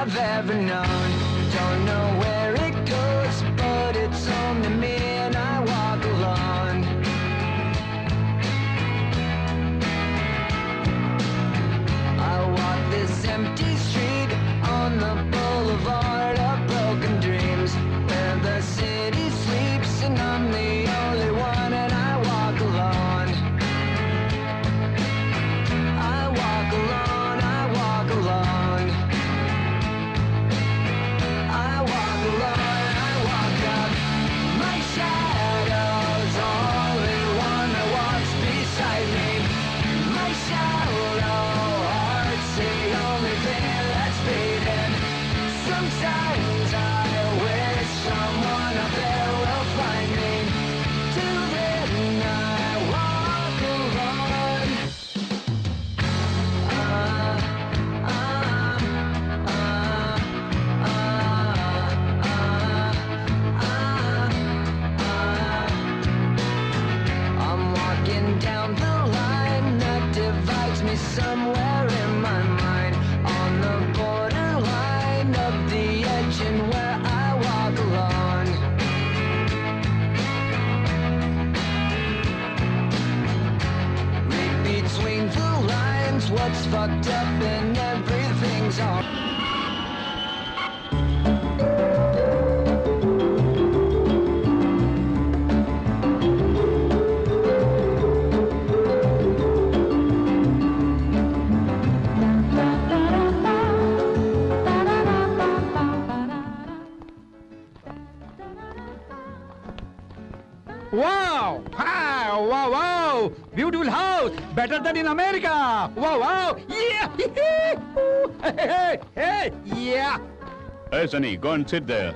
I've ever known. Don't know where it goes, but it's home to me and I walk alone. I walk this empty street on the boulevard of broken dreams, where the city sleeps and I'm the only one and I walk alone. I walk alone, I walk alone. I walk alone, I walk up. My shadow's the only one that walks beside me. My shallow heart's the only thing that's beating. Sometimes I wish someone up there will find me. Till then I walk alone. I'm walking down the line that divides me somewhere in my mind, on the borderline of the edge and where I walk alone. Read between the lines what's fucked up and everything's all. Wow! Hi! Wow! Wow! Beautiful house, better than in America. Wow! Wow! Yeah! Hey! Hey! Yeah! Hey, Sunny, go and sit there.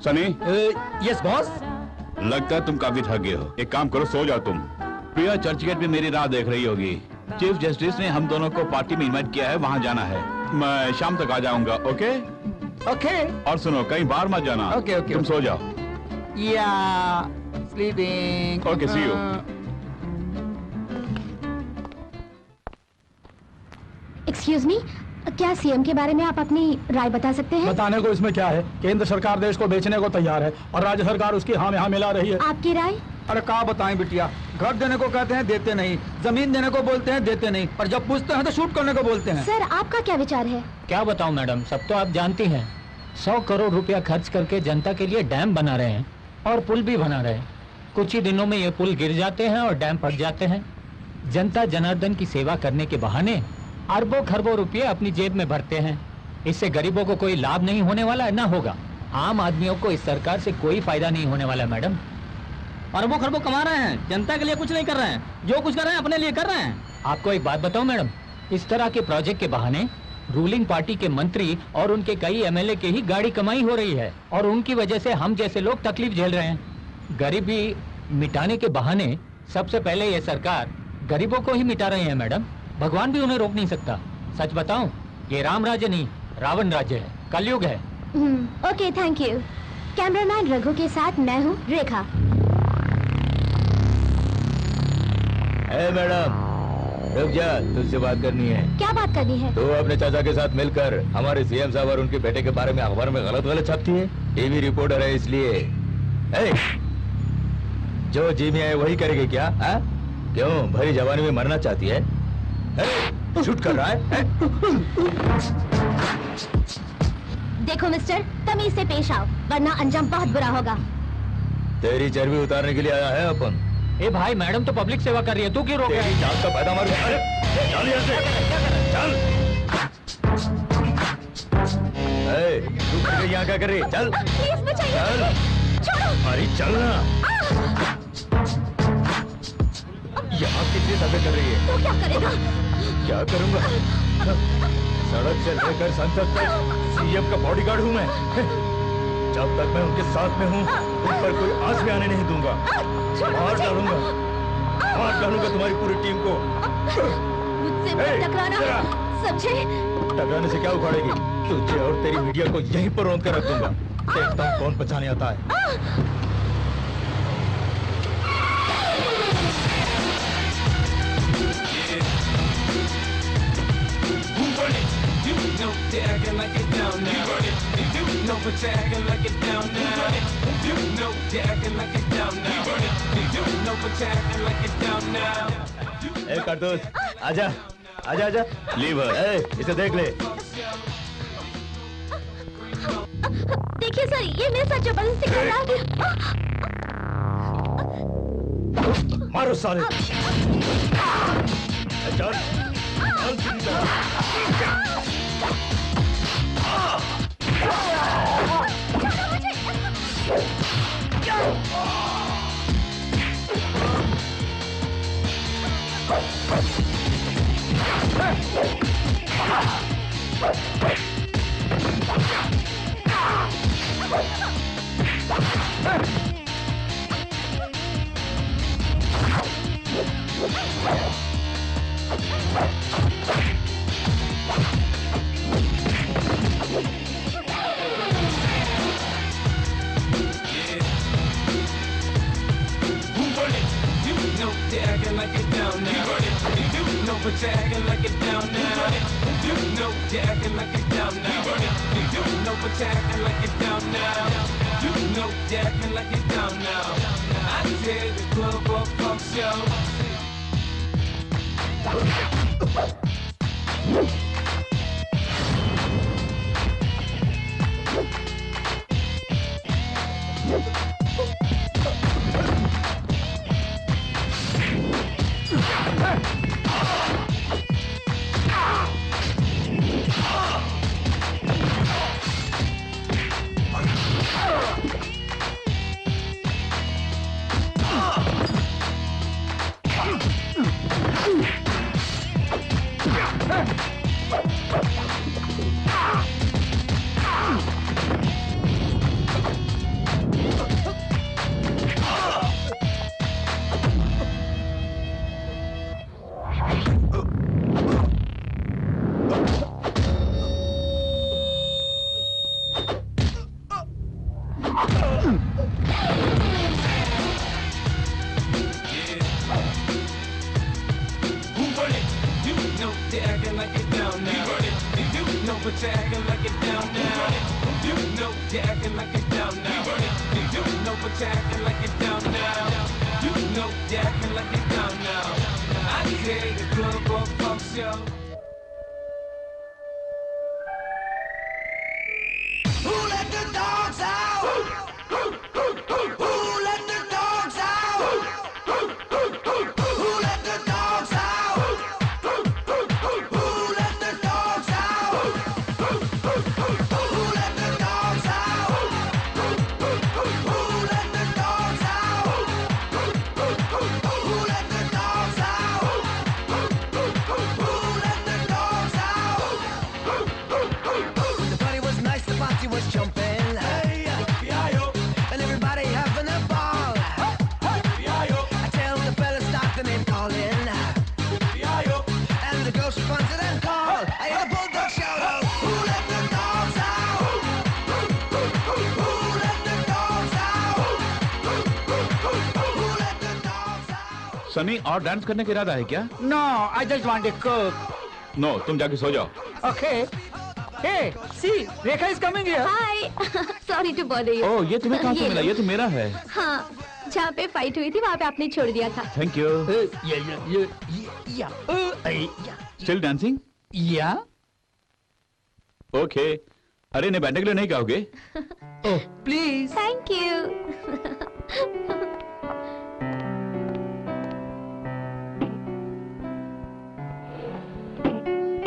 Sunny, Yes, boss. लगता है तुम काफी थक गए हो। एक काम करो, सो जाओ तुम। प्रिया चर्चगेट में मेरी राह देख रही होगी। चीफ जस्टिस ने हम दोनों को पार्टी में इनवाइट किया है, वहाँ जाना है। मैं शाम तक आ जाऊंगा, ओके? Okay. और सुनो, कहीं बाहर मत जाना। Okay, okay, तुम okay. सो जाओ। Yeah. Sleeping. Okay, see you. Excuse me, क्या सीएम के बारे में आप अपनी राय बता सकते हैं? बताने को इसमें क्या है? केंद्र सरकार देश को बेचने को तैयार है और राज्य सरकार उसकी हाँ में हाँ मिला रही है। आपकी राय? अरे क्या बताएं बिटिया, घर देने को कहते हैं देते नहीं, जमीन देने को बोलते हैं देते नहीं, और जब पूछते हैं तो शूट करने को बोलते हैं। सर, आपका क्या विचार है? क्या बताऊं मैडम, सब तो आप जानती हैं। 100 करोड़ रुपया खर्च करके जनता के लिए डैम बना रहे हैं और पुल भी बना रहे हैं। कुछ ही दिनों में ये पुल गिर जाते हैं और डैम फट जाते हैं। जनता जनार्दन की सेवा करने के बहाने अरबों खरबों रुपये अपनी जेब में भरते हैं। इससे गरीबों को कोई लाभ नहीं होने वाला है, ना होगा। आम आदमियों को इस सरकार से कोई फायदा नहीं होने वाला है मैडम। अरबों खरबों कमा रहे हैं, जनता के लिए कुछ नहीं कर रहे हैं। जो कुछ कर रहे हैं अपने लिए कर रहे हैं। आपको एक बात बताऊं मैडम, इस तरह के प्रोजेक्ट के बहाने रूलिंग पार्टी के मंत्री और उनके कई एमएलए के ही गाड़ी कमाई हो रही है और उनकी वजह से हम जैसे लोग तकलीफ झेल रहे हैं। गरीबी मिटाने के बहाने सबसे पहले ये सरकार गरीबों को ही मिटा रही है मैडम। भगवान भी उन्हें रोक नहीं सकता। सच बताऊं, ये राम राज्य नहीं, रावण राज्य है, कलयुग है। Okay, thank you. Cameraman Raghu के साथ मैं हूँ रेखा। मैडम, रुक जा, तुझसे बात करनी है। क्या बात करनी है? तो अपने चाचा के साथ मिलकर हमारे सीएम साहब और उनके बेटे के बारे में अखबार में गलत छापती है। टीवी रिपोर्टर है इसलिए। जो जी में आए वही करेगी क्या? क्यों, भरी जवानी में मरना चाहती है? शूट कर रहा है? देखो मिस्टर, तमीज से पेश आओ वरना अंजाम बहुत बुरा होगा। तेरी चर्बी उतारने के लिए आया है अपन। ए भाई, मैडम तो पब्लिक सेवा कर रही है, तू क्यों रोक रहा है? जान का फायदा मार। अरे चल यहाँ से, चल। तू यहाँ क्या कर रही है? चल चल, अरे चल ना। यहाँ कितनी दफे कर रही है? तो क्या करेगा? क्या करूँगा? सड़क से लेकर संसद तक सीएम का बॉडीगार्ड हूँ मैं। जब तक मैं उनके साथ में हूँ, उन पर कोई आंच में आने नहीं दूंगा। मार डालूंगा तुम्हारी पूरी टीम को। मुझसे मत टकराना, समझे? टकराने से क्या उखाड़ेगी? तुझे और तेरी मीडिया को यहीं पर रोक कर रख दूंगा। देखता हूँ कौन बचाने आता है। You know they're acting like it down now. You know but you're acting like it down now. You know they're acting like it down now. You know but you're acting like it down now. ए कारतूस, आजा, आजा, आजा। Liver. इसे देख ले। देखिए sir, ये मेरे साथ जबरदस्ती कर रहा है। मारो साले। चल, चल सीधी तरफ। But you're acting like it down now. You know you're acting like it down now. You know but you're acting like it down now. You know you're acting like it down now. I tear the club up, pump show. Sunny और dance करने का इरादा है क्या? No, I just want a cook. No, तुम जाके सो जाओ। Okay. Hey, see, Rekha is coming here. Hi. Sorry to bother you. ओह, ये तुम्हें कहाँ से मिला? ये तो मेरा है। हाँ, जहाँ पे फाइट हुई थी वहाँ पे आपने छोड़ दिया था। Thank you. Still dancing? Yeah. Okay. अरे ने बैठने के लिए नहीं कहोगे? Oh, please. Thank you.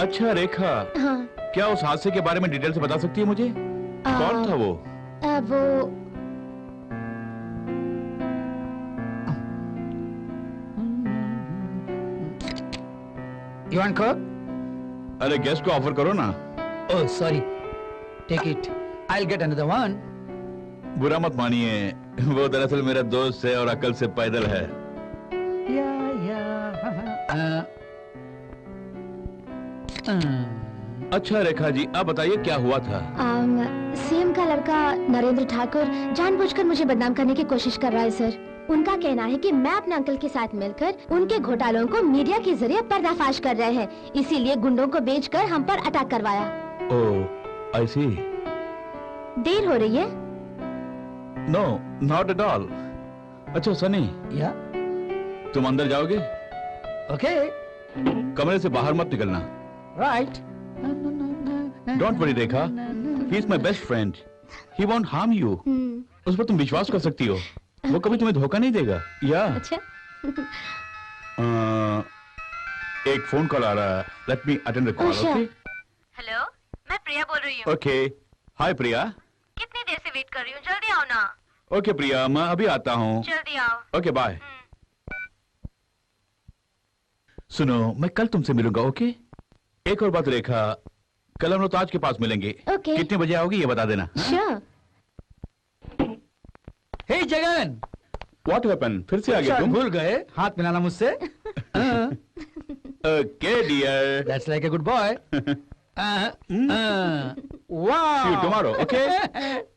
अच्छा रेखा, हाँ, क्या उस हादसे के बारे में डिटेल से बता सकती है मुझे? कौन था वो? वो You want cook? अरे गेस्ट को ऑफर करो ना। Oh, sorry. Take it. I'll get another one. बुरा मत मानिए, वो दरअसल मेरा दोस्त है और अकल से पैदल है। Yeah. अच्छा रेखा जी, आप बताइए क्या हुआ था? सीएम का लड़का नरेंद्र ठाकुर जानबूझकर मुझे बदनाम करने की कोशिश कर रहा है सर। उनका कहना है कि मैं अपने अंकल के साथ मिलकर उनके घोटालों को मीडिया के जरिए पर्दाफाश कर रहे हैं, इसीलिए गुंडों को बेचकर हम पर अटैक करवाया। ओह, आई सी। देर हो रही है? No, not at all. अच्छा सनी, या तुम अंदर जाओगे? ओके, कमरे से बाहर मत निकलना। Right. Don't worry Rekha, he is my best friend, he won't harm you. उस पर तुम विश्वास कर सकती हो, वो कभी तुम्हें धोखा नहीं देगा। या अच्छा। एक फोन कॉल आ रहा है, let me attend the call. Okay hello, मैं प्रिया बोल रही हूँ। ओके, हाय प्रिया। कितनी देर से वेट कर रही हूँ, जल्दी आओ ना। ओके प्रिया, मैं अभी आता हूँ। जल्दी आओ। Okay bye. सुनो, मैं कल तुमसे मिलूंगा। ओके, एक और बात रेखा, कल हम लोग ताज के पास मिलेंगे। ओके। कितने बजे आओगी ये बता देना। Sure. Hey Jagan, what happened? फिर से आ गए शायद तुम? भूल गए हाथ मिलाना मुझसे। Okay dear, that's like a good boy. वाह। See you tomorrow. Okay.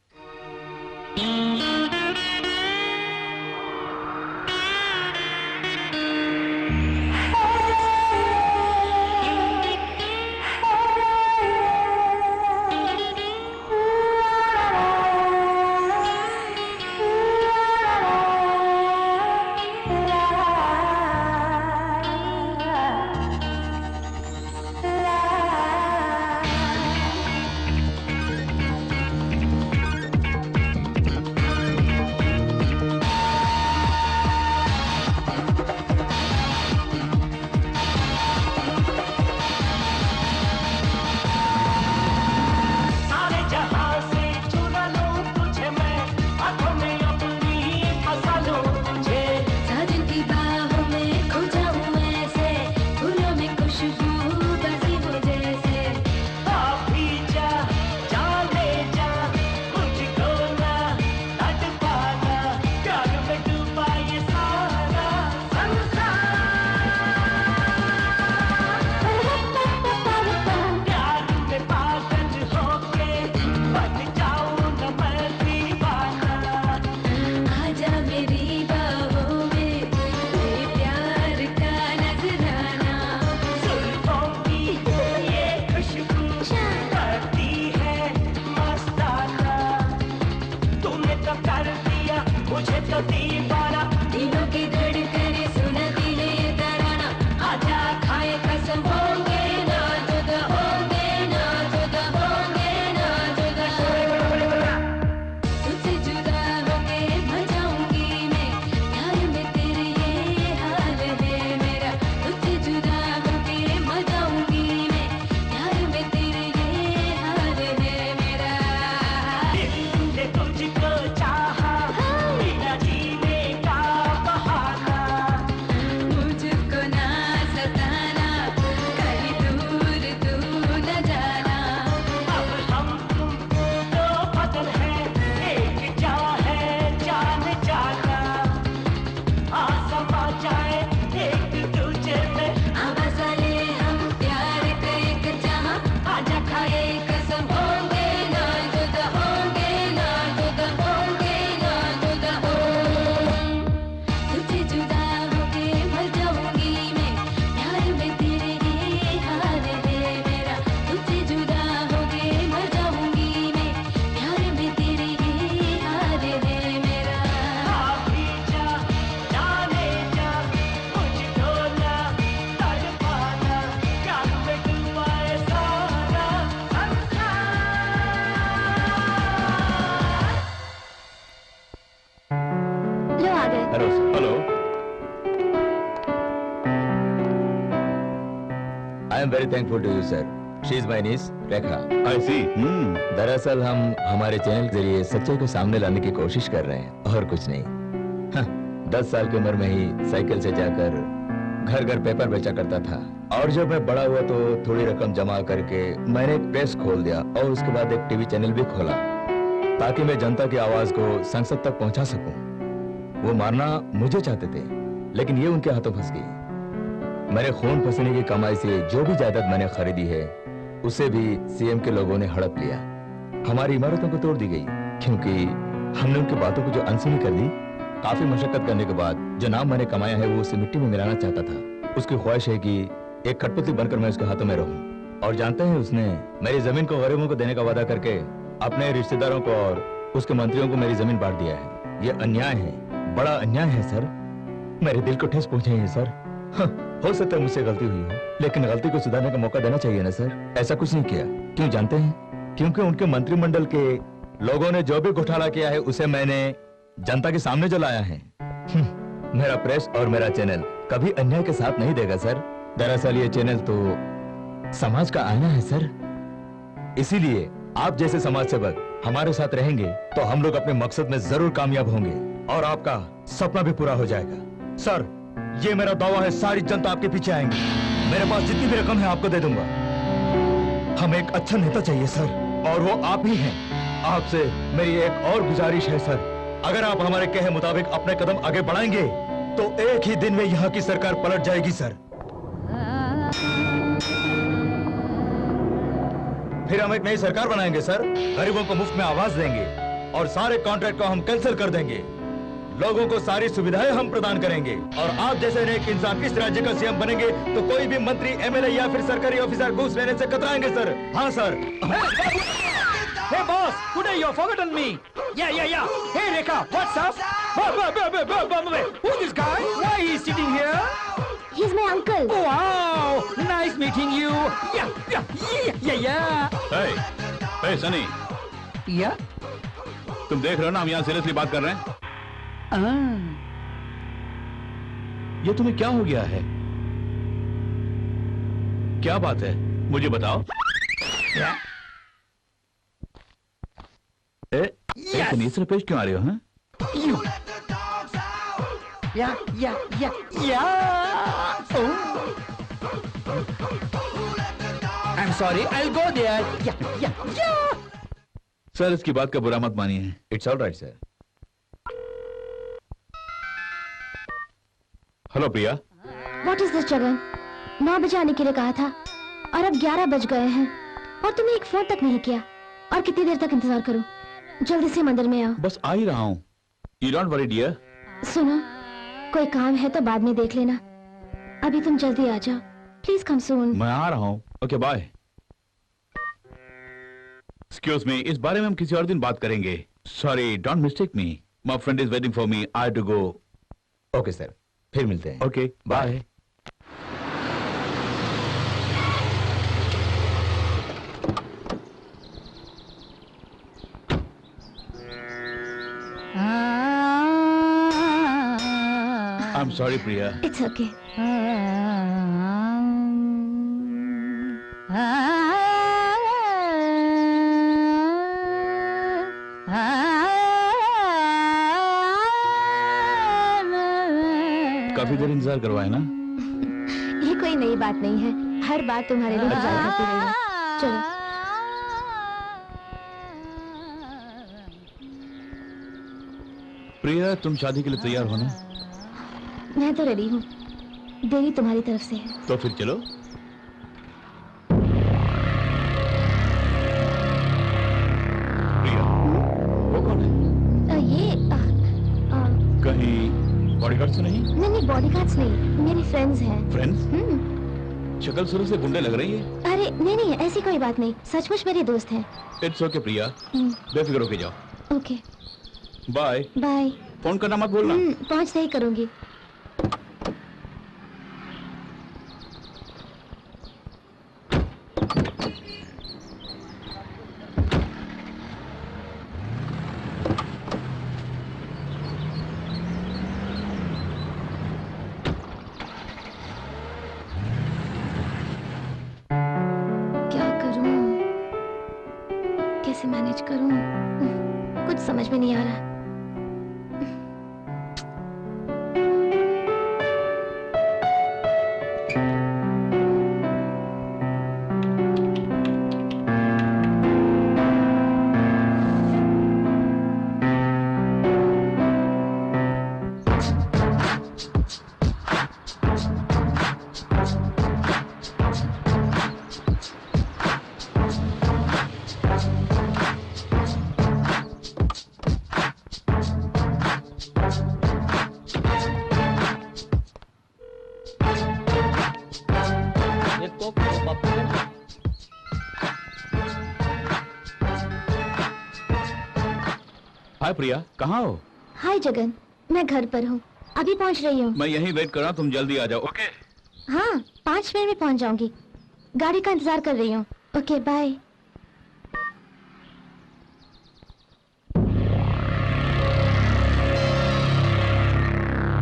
I am very thankful to you, sir. She is my niece, Rekha. I see. दरअसल हम हमारे चैनल के जरिए सच्चाई को सामने लाने की कोशिश कर रहे हैं और कुछ नहीं। 10 साल की उम्र में ही साइकिल से जाकर घर घर पेपर बेचा करता था और जब मैं बड़ा हुआ तो थोड़ी रकम जमा करके मैंने एक प्रेस खोल दिया और उसके बाद एक टीवी चैनल भी खोला ताकि मैं जनता की आवाज को संसद तक पहुंचा सकूं। वो मारना मुझे चाहते थे लेकिन ये उनके हाथों फंस गई। मेरे खून पसीने की कमाई से जो भी जायदाद मैंने खरीदी है उसे भी सीएम के लोगों ने हड़प लिया। हमारी इमारतों को तोड़ दी गई क्योंकि हमने उनकी बातों को जो अनसुनी कर दी। काफी मशक्कत करने के बाद जो नाम मैंने कमाया है वो उसे मिट्टी में मिलाना चाहता था। उसकी ख्वाहिश है कि एक कठपुतली बनकर मैं उसके हाथों में रहूं। और जानते हैं उसने मेरी जमीन को गरीबों को देने का वादा करके अपने रिश्तेदारों को और उसके मंत्रियों को मेरी जमीन बांट दिया है। ये अन्याय है, बड़ा अन्याय है सर। मेरे दिल को ठेस पहुंचाई है सर। हो सकता है मुझसे गलती हुई है, लेकिन गलती को सुधारने का मौका देना चाहिए ना सर। ऐसा कुछ नहीं किया। क्यों जानते हैं? क्योंकि उनके मंत्रिमंडल के लोगों ने जो भी घोटाला किया है उसे मैंने जनता के सामने जो लाया है। मेरा प्रेस और मेरा चैनल कभी अन्याय के साथ नहीं देगा सर। दरअसल ये चैनल तो समाज का आईना है सर। इसीलिए आप जैसे समाज सेवक हमारे साथ रहेंगे तो हम लोग अपने मकसद में जरूर कामयाब होंगे और आपका सपना भी पूरा हो जाएगा। सर, ये मेरा दावा है, सारी जनता आपके पीछे आएंगी। मेरे पास जितनी भी रकम है आपको दे दूंगा। हमें एक अच्छा नेता चाहिए सर, और वो आप ही हैं। आपसे मेरी एक और गुजारिश है सर, अगर आप हमारे कहे मुताबिक अपने कदम आगे बढ़ाएंगे तो एक ही दिन में यहाँ की सरकार पलट जाएगी सर। फिर हम एक नई सरकार बनाएंगे सर, गरीबों को मुफ्त में आवास देंगे और सारे कॉन्ट्रैक्ट को हम कैंसिल कर देंगे। लोगों को सारी सुविधाएं हम प्रदान करेंगे और आप जैसे नेक इंसान इस राज्य का सीएम बनेंगे तो कोई भी मंत्री, एमएलए या फिर सरकारी ऑफिसर घूस लेने से कतराएंगे सर। हाँ sir. Hey boss, today you've forgotten me. Yeah. Hey Rekha, what's up? Who's this guy? Why is he sitting here? He's my uncle. Wow, nice meeting you. Yeah. Hey, Sunny, Yeah. तुम देख रहे हो ना हम यहाँ seriously बात कर रहे हैं। ये तुम्हें क्या हो गया है? क्या बात है? मुझे बताओ। इतनी से पेश क्यों आ रहे हो? हैं? You. Yeah. Oh. I'm sorry, I'll go there. Yeah. Sir, इसकी बात का बुरा मत मानिए। It's all right sir. Hello Priya. What is this Jagan? 9 बजे आने के लिए कहा था और अब 11 बज गए हैं और तुमने एक फोन तक नहीं किया। और कितनी देर तक इंतजार करूं? जल्दी से मंदिर में आओ। बस आ ही रहा हूँ। You don't worry dear। सुनो, कोई काम है तो बाद में देख लेना। अभी तुम जल्दी आ जाओ। प्लीज कम सून। मैं आ रहा हूँ। Okay bye. एक्सक्यूज मी, इस बारे में हम किसी और दिन बात करेंगे। Sorry, don't mistake me. My friend is waiting for me. I have to go. Okay sir, फिर मिलते हैं। Okay bye. I'm sorry, Priya. It's okay. काफी देर इंतजार करवाए ना? ये कोई नई बात नहीं है, हर बात तुम्हारे लिए इंतजार करती रही है। चलो। प्रिया, तुम शादी के लिए तैयार हो ना? मैं तो रेडी हूँ, देरी तुम्हारी तरफ से है। तो फिर चलो। प्रिया, वो कौन है? कहीं बॉडीगार्ड तो नहीं? नहीं, बॉडीगार्ड्स नहीं, मेरे फ्रेंड्स हैं। फ्रेंड्स? शक्ल शुरू से गुंडे लग रही है। अरे नहीं, ऐसी कोई बात नहीं, सचमुच मेरे दोस्त हैं। इट्स ओके प्रिया, बेफिक्र होके जाओ। Okay bye. बाय। फोन करना मत भूलना। पहुंचते ही करूंगी। क्या करूं, कैसे मैनेज करूं, कुछ समझ में नहीं आ रहा। हाय प्रिया, कहाँ हो? हाय जगन, मैं घर पर हूँ, अभी पहुँच रही हूँ। मैं यहीं वेट कर रहा हूँ, तुम जल्दी आ जाओ। ओके? हाँ, 5 मिनट में पहुँच जाऊंगी। गाड़ी का इंतजार कर रही हूँ। Okay bye.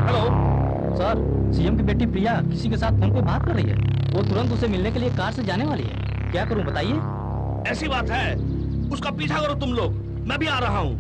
Hello sir, CM की बेटी प्रिया किसी के साथ फोन पे बात कर रही है। वो तुरंत उसे मिलने के लिए कार से जाने वाली है। क्या करूं बताइए? ऐसी बात है, उसका पीछा करो तुम लोग, मैं भी आ रहा हूँ।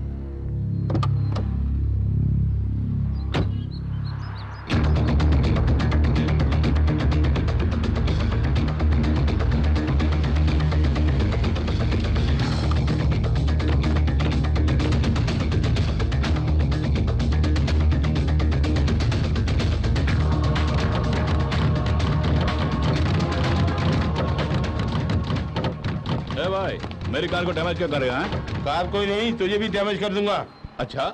भाई, मेरी कार को डैमेज क्यों कर रहे हैं? कार कोई नहीं, तुझे भी डैमेज कर दूंगा। अच्छा?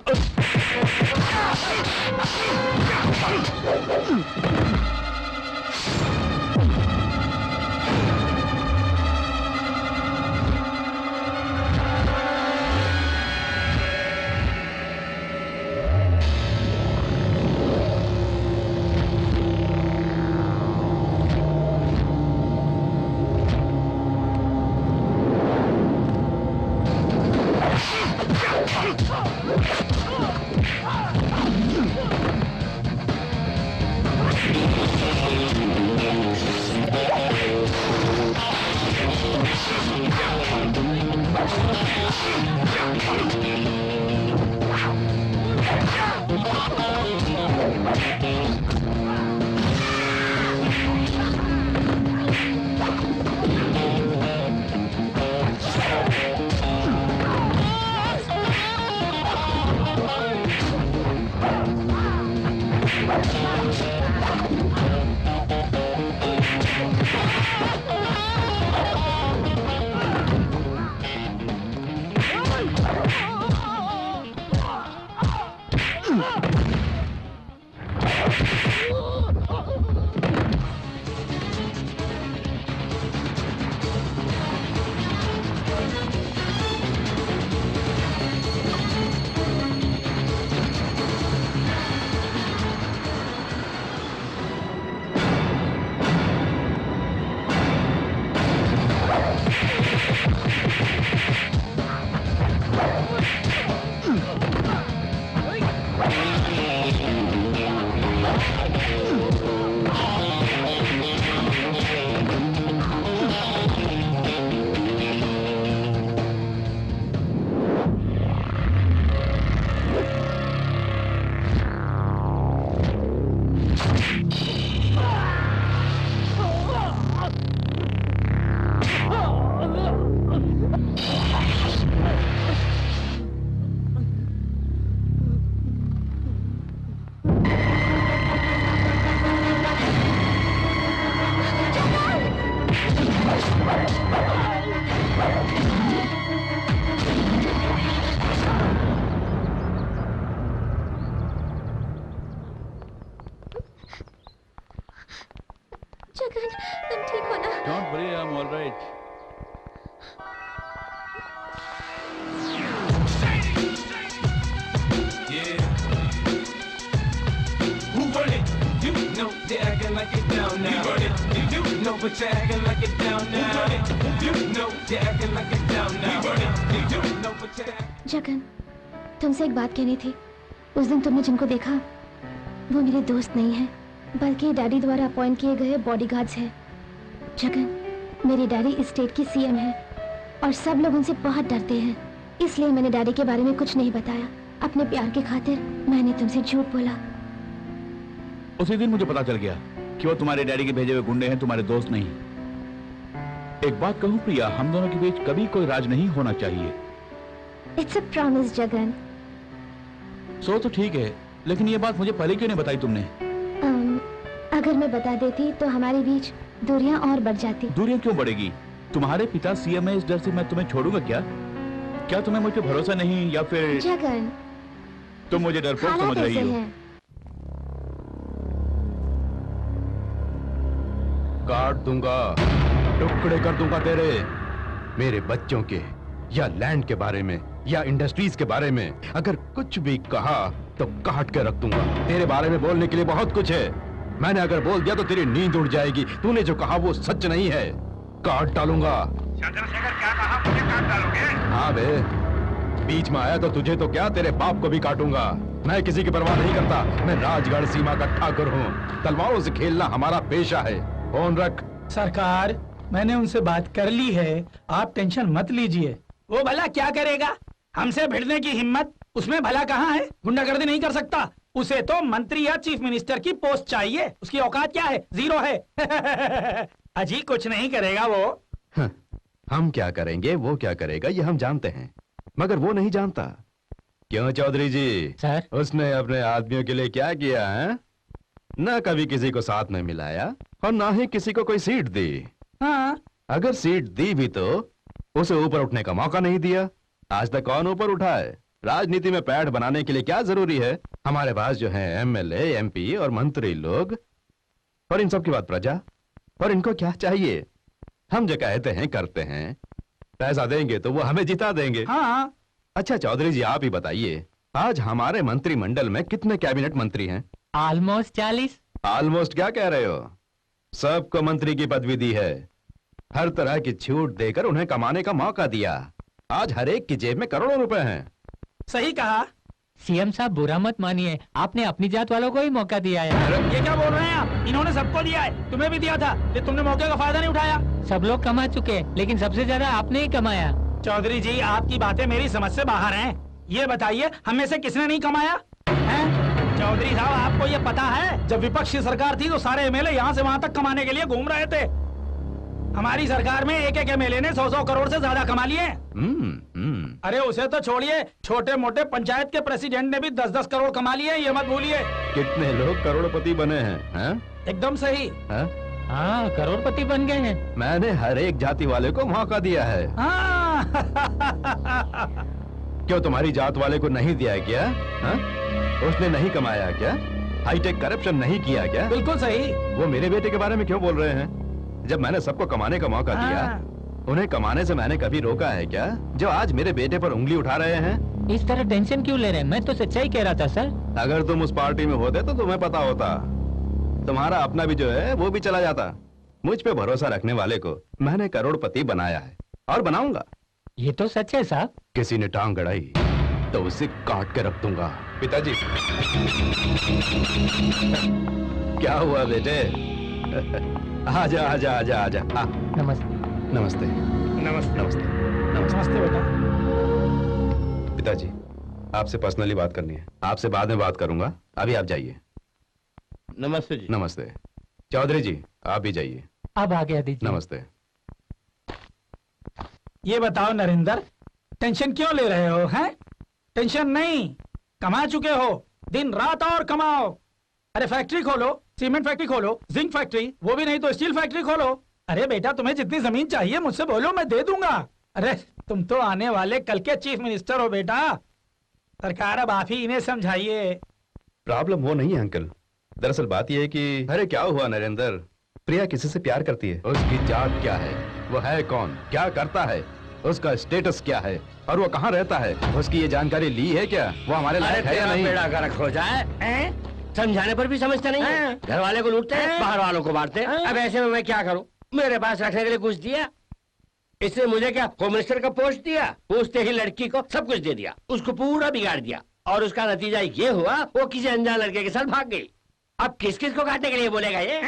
जगन, तुम ठीक हो ना? Don't worry, I'm all right. Who run it? You know they're acting like it down now. You run it. You know but you're acting like it down now. Who run it? You know they're acting like it down now. You run it. You know but you're acting. Jagan, तुमसे एक बात कहनी थी। उस दिन तुमने जिनको देखा वो मेरे दोस्त नहीं है, बल्कि डैडी द्वारा अपॉइंट किए गए बॉडीगार्ड्स हैं। जगन, मेरे डैडी इस स्टेट की सीएम हैं और सब लोग उनसे बहुत डरते हैं, इसलिए मैंने डैडी के बारे में कुछ नहीं बताया। अपने प्यार की खातिर मैंने तुमसे झूठ बोला। उसी दिन मुझे पता चल गया कि वो तुम्हारे डैडी के भेजे हुए गुंडे हैं, तुम्हारे दोस्त नहीं। एक बात कहूं प्रिया, हम दोनों के बीच कभी कोई राज नहीं होना चाहिए। It's a promise Jagan. So तो ठीक है, लेकिन ये बात मुझे पहले क्यों नहीं बताई तुमने? अगर मैं बता देती तो हमारे बीच दूरियां और बढ़ जाती। दूरियां क्यों बढ़ेगी? तुम्हारे पिता सीएम है, इस डर से मैं तुम्हें छोड़ूंगा क्या? क्या तुम्हें मुझ पे भरोसा नहीं, या फिर जगन तुम मुझे डरपोक समझ रही हो? काट दूंगा, टुकड़े कर दूंगा तेरे। मेरे बच्चों के या लैंड के बारे में या इंडस्ट्रीज के बारे में अगर कुछ भी कहा तो काट के रख दूंगा। तेरे बारे में बोलने के लिए बहुत कुछ है। मैंने अगर बोल दिया तो तेरी नींद उड़ जाएगी। तूने जो कहा वो सच नहीं है, काट डालूंगा। चंद्रशेखर क्या कहा, मुझे काट डालोगे? हाँ बे, बीच में आया तो तुझे तो क्या, तेरे बाप को भी काटूंगा। मैं किसी की परवाह नहीं करता। मैं राजगढ़ सीमा का ठाकुर हूँ। तलवारों से खेलना हमारा पेशा है। फोन रख। सरकार, मैंने उनसे बात कर ली है, आप टेंशन मत लीजिए। वो भला क्या करेगा? हमसे भिड़ने की हिम्मत उसमें भला कहाँ है? गुंडागर्दी नहीं कर सकता। उसे तो मंत्री या चीफ मिनिस्टर की पोस्ट चाहिए। उसकी औकात क्या है? जीरो है। अजी कुछ नहीं करेगा वो। हम क्या करेंगे, वो क्या करेगा, ये हम जानते हैं, मगर वो नहीं जानता। क्यों चौधरी जी? सर, उसने अपने आदमियों के लिए क्या किया है? न कभी किसी को साथ में मिलाया और ना ही किसी को कोई सीट दी। हाँ। अगर सीट दी भी तो उसे ऊपर उठने का मौका नहीं दिया। आज तक कौन ऊपर उठा है? राजनीति में पैठ बनाने के लिए क्या जरूरी है? हमारे पास जो है एमएलए, एमपी और मंत्री लोग, और इन सब की बात प्रजा, और इनको क्या चाहिए? हम जो कहते हैं करते हैं। पैसा देंगे तो वो हमें जिता देंगे। हाँ। अच्छा चौधरी जी, आप ही बताइए, आज हमारे मंत्रिमंडल में कितने कैबिनेट मंत्री हैं? ऑलमोस्ट 40। ऑलमोस्ट क्या कह रहे हो? सबको मंत्री की पदवी दी है, हर तरह की छूट देकर उन्हें कमाने का मौका दिया। आज हर एक की जेब में करोड़ों रुपए हैं। सही कहा। सीएम साहब बुरा मत मानिए, आपने अपनी जात वालों को ही मौका दिया है। ये क्या बोल रहे हैं आप? इन्होंने सबको दिया है, तुम्हें भी दिया था, ये तुमने मौके का फायदा नहीं उठाया। सब लोग कमा चुके, लेकिन सबसे ज्यादा आपने ही कमाया। चौधरी जी, आपकी बातें मेरी समझ से बाहर हैं। ये बताइए, हम में से किसने नहीं कमाया है? चौधरी साहब, आपको ये पता है, जब विपक्ष की सरकार थी तो सारे एमएलए यहाँ से वहाँ तक कमाने के लिए घूम रहे थे। हमारी सरकार में एक एक एमएलए ने 100-100 करोड़ से ज्यादा कमा लिए। अरे उसे तो छोड़िए, छोटे मोटे पंचायत के प्रेसिडेंट ने भी 10-10 करोड़ कमा लिए, ये मत भूलिए। कितने लोग करोड़पति बने हैं? एकदम सही। हाँ, करोड़पति बन गए हैं। मैंने हर एक जाति वाले को मौका दिया है। क्यों तुम्हारी जात वाले को नहीं दिया क्या? उसने नहीं कमाया क्या? हाईटेक करप्शन नहीं किया क्या? बिल्कुल सही। वो मेरे बेटे के बारे में क्यों बोल रहे हैं? जब मैंने सबको कमाने का मौका दिया, उन्हें कमाने से मैंने कभी रोका है क्या? जो आज मेरे बेटे पर उंगली उठा रहे हैं। इस तरह टेंशन क्यों ले रहे हैं? मैं तो सच्चाई कह रहा था सर। अगर तुम उस पार्टी में होते तो तुम्हें पता होता। तुम्हारा अपना भी जो है वो भी चला जाता। मुझ पे भरोसा रखने वाले को मैंने करोड़पति बनाया है और बनाऊंगा। ये तो सच है साहब। किसी ने टांग गड़ाई तो उसे काट के रख दूंगा। पिताजी। क्या हुआ बेटे? आजा आजा आजा आजा। नमस्ते। नमस्ते नमस्ते। नमस्ते नमस्ते बेटा। पिताजी, आपसे पर्सनली बात करनी है। आपसे बाद में बात करूंगा, अभी आप जाइए। नमस्ते जी। नमस्ते। चौधरी जी, आप भी जाइए। अब आ गया दीजिए। नमस्ते। ये बताओ नरेंद्र, टेंशन क्यों ले रहे हो? हैं? टेंशन नहीं, कमा चुके हो, दिन रात और कमाओ। अरे फैक्ट्री खोलो, सीमेंट फैक्ट्री खोलो, जिंक फैक्ट्री, वो भी नहीं तो स्टील फैक्ट्री खोलो। अरे बेटा, तुम्हें जितनी जमीन चाहिए मुझसे बोलो, मैं दे दूंगा। अरे तुम तो आने वाले कल के चीफ मिनिस्टर हो बेटा। सरकार अब आप ही इन्हें समझाइए। प्रॉब्लम वो नहीं है अंकल। दरअसल बात यह है कि अरे क्या हुआ नरेंद्र, प्रिया किसी से प्यार करती है। उसकी जात क्या है, वो है कौन, क्या करता है, उसका स्टेटस क्या है और वो कहाँ रहता है, उसकी ये जानकारी ली है क्या? वो हमारे लायक है या नहीं? बेड़ा गर्क हो जाए, समझाने पर भी समझते नहीं है। घर वाले को लूटते हैं, बाहर वालों को मारते हैं। अब ऐसे में मैं क्या करूं? मेरे पास रखने के लिए कुछ दिया, इसने मुझे क्या होम मिनिस्टर का पोस्ट दिया, पूछते ही लड़की को सब कुछ दे दिया, उसको पूरा बिगाड़ दिया और उसका नतीजा ये हुआ वो किसी अनजान लड़के के साथ भाग गई। अब किस किस को काटने के लिए बोलेगा ये?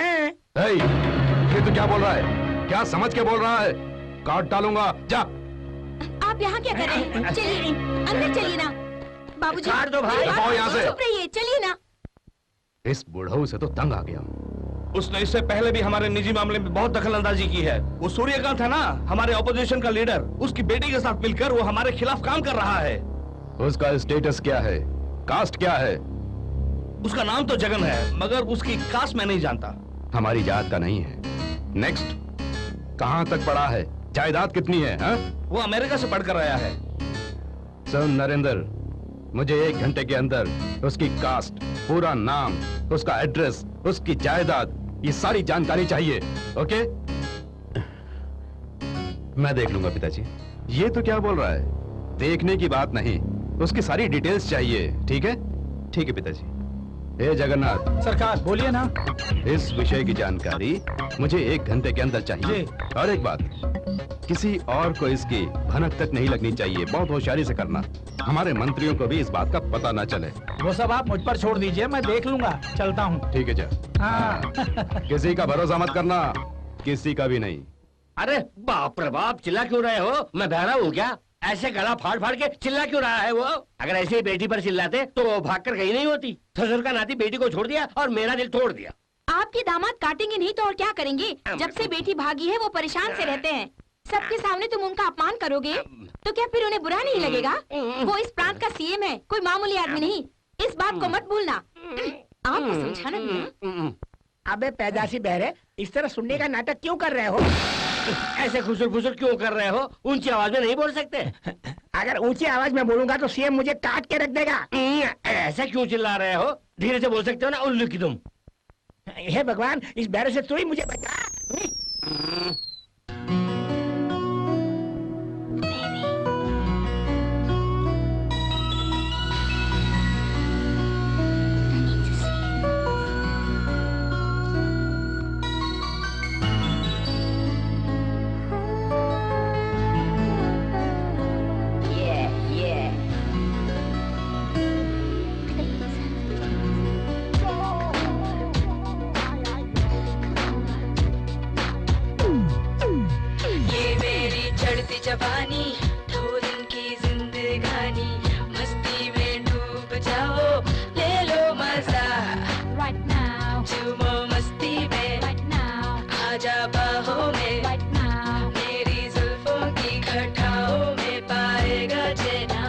ये तो क्या बोल रहा है? क्या समझ के बोल रहा है? काट डालूंगा। जा। आप यहाँ क्या कर रहे हैं? चलिए अंदर चलिए ना। बाबूजी, काट दो भाई। आओ यहाँ से। चुप रहिए, चलिए ना। इस बुढ़ऊ से तो तंग आ गया। उसने इससे पहले भी हमारे निजी मामले में बहुत दखल अंदाजी की है। वो सूर्यकांत है ना, हमारे ऑपोजिशन का लीडर, उसकी बेटी के साथ मिलकर वो हमारे खिलाफ काम कर रहा है। उसका स्टेटस क्या है, कास्ट क्या है? उसका नाम तो जगन है, मगर उसकी कास्ट मैं नहीं जानता। हमारी जात का नहीं है। नेक्स्ट, कहाँ तक पढ़ा है, जायदाद कितनी है? हा? वो अमेरिका से पढ़कर आया है। सुन नरेंद्र, मुझे 1 घंटे के अंदर उसकी कास्ट, पूरा नाम, उसका एड्रेस, उसकी जायदाद, ये सारी जानकारी चाहिए। ओके? मैं देख लूंगा पिताजी। ये तो क्या बोल रहा है? देखने की बात नहीं, उसकी सारी डिटेल्स चाहिए। ठीक है? ठीक है पिताजी। हे जगन्नाथ। सरकार बोलिए ना। इस विषय की जानकारी मुझे 1 घंटे के अंदर चाहिए। और एक बात, किसी और को इसकी भनक तक नहीं लगनी चाहिए। बहुत होशियारी से करना, हमारे मंत्रियों को भी इस बात का पता ना चले। वो सब आप मुझ पर छोड़ दीजिए, मैं देख लूंगा। चलता हूँ। ठीक है जा। हाँ। किसी का भरोसा मत करना, किसी का भी नहीं। अरे बाप रे बाप, चिल्ला क्यों रहे हो? मैं बहरा हूँ क्या? ऐसे गला फाड़ फाड़ के चिल्ला क्यों रहा है वो? अगर ऐसे ही बेटी पर चिल्लाते तो वो भागकर कहीं नहीं होती। ससुर का नाती बेटी को छोड़ दिया और मेरा दिल तोड़ दिया। आपके दामाद काटेंगे नहीं तो और क्या करेंगे? जब से बेटी भागी है वो परेशान से रहते हैं। सबके सामने तुम उनका अपमान करोगे तो क्या फिर उन्हें बुरा नहीं लगेगा? वो इस प्रांत का सीएम है, कोई मामूली आदमी नहीं। इस बात को मत भूलना। आपको समझाना भी। अबे पैदाशी बहरे, इस तरह सुनने का नाटक क्यों कर रहे हो? ऐसे खुसुर फुसुर क्यों कर रहे हो? ऊंची आवाज में नहीं बोल सकते। अगर ऊंची आवाज में बोलूंगा तो सीएम मुझे काट के रख देगा। ऐसे क्यों चिल्ला रहे हो? धीरे से बोल सकते हो ना उल्लू की तुम। हे भगवान, इस बहरे से तू ही मुझे बचा। जवानी थोड़ी दिन की जिंदगानी, मस्ती में डूब जाओ, ले लो मजा right now, झूमो मस्ती में right now, आजा बाहों में right now, मेरी जुल्फों की घटाओं में पाएगा चैना।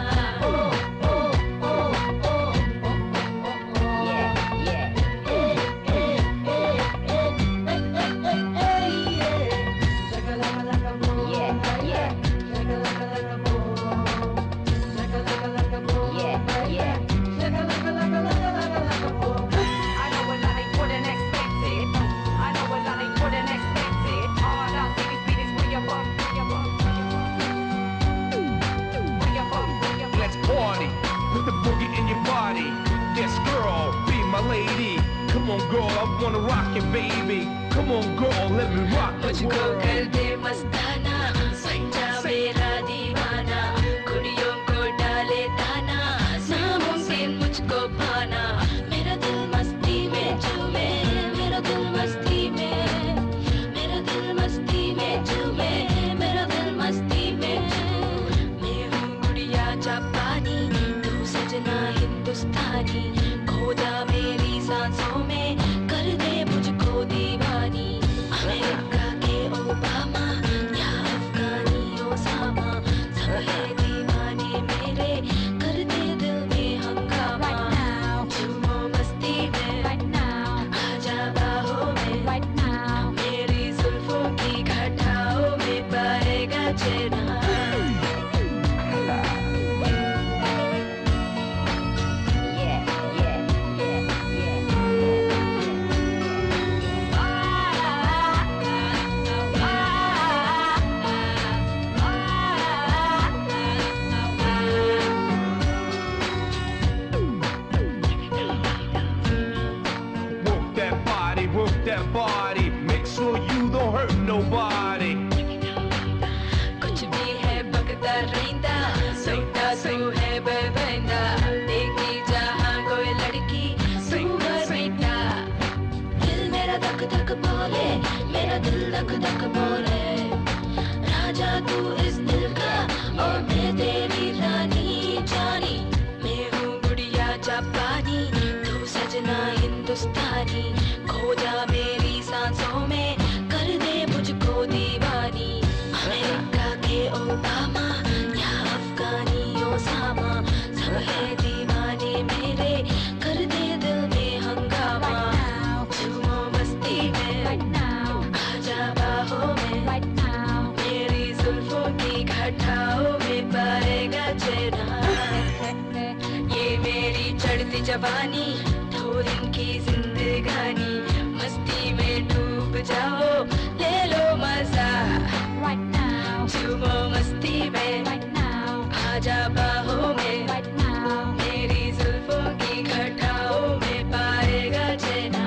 Wanna rock it, baby. Come on, girl, let me rock the world. मुझको कर दे मस्ताना, सच्चा मेरा दीवाना, कुड़ियों को डाले ताना, नामुमकिन मुझको पाना। मेरा दिल मस्ती में झूमे, मेरा दिल मस्ती में, मेरा दिल मस्ती में झूमे, मेरा दिल मस्ती में झूमे। मैं हूँ गुड़िया जापानी, तू सजना हिंदुस्तानी, खो जा मेरी सांसों में, कर दे मुझको दीवानी। अमेरिका के ओबामा या अफगानी ओसामा, सब है दीवाने मेरे, कर दे दिल में हंगामा। झूमो मस्ती में आजा बाहों में, मेरी जुल्फों की घटाओं में पाएगा चैना। That body, make sure you don't hurt nobody. कुछ भी है बगदा रहिंदा, सोटा तू है बेबंदा, देखी जहाँ कोई लड़की तू है बेटा। दिल मेरा धक धक बोले, मेरा दिल धक धक बोले, राजा तू इस दिल का और मैं तेरी रानी जानी। मैं हूँ गुड़िया जापानी, तू सजना हिंदुस्तानी, खो जा मेरी सांसों में, कर दे मुझको दीवानी। अमेरिका के ओबामा या अफगानी ओसामा, सब है दीवाने मेरे, कर दे दिल में हंगामा। झूमो मस्ती में आजा बाहों में, मेरी जुल्फों की घटाओं में पाएगा चैना। ये मेरी चढ़ती जवानी, थोड़ी दिन की जिंदगानी, मस्ती में डूब जाओ, ले लो मजा right now, झूमो मस्ती में right now, आजा बाहों में, मेरी जुल्फों की घटाओं में पाएगा चैना।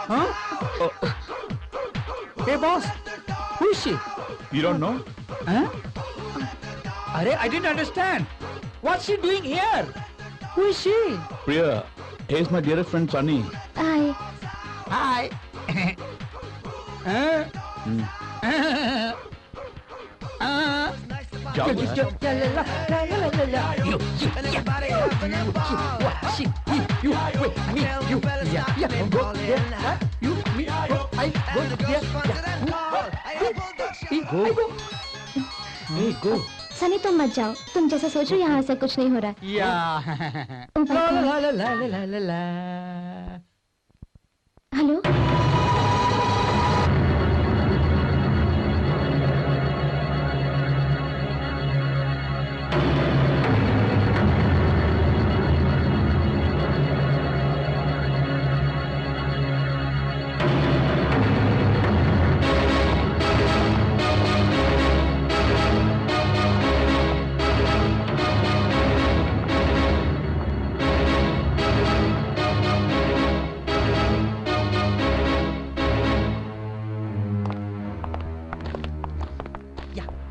Huh? Hey boss, who is she? You don't know? Huh? Arey, I didn't understand. What's she doing here? Who is she? Priya, he is my dearest friend Sunny. Hi. Hi. Huh? क्या हुआ है? सनी तुम मत जाओ, तुम जैसा सोचो यहाँ से कुछ नहीं हो रहा है। हेलो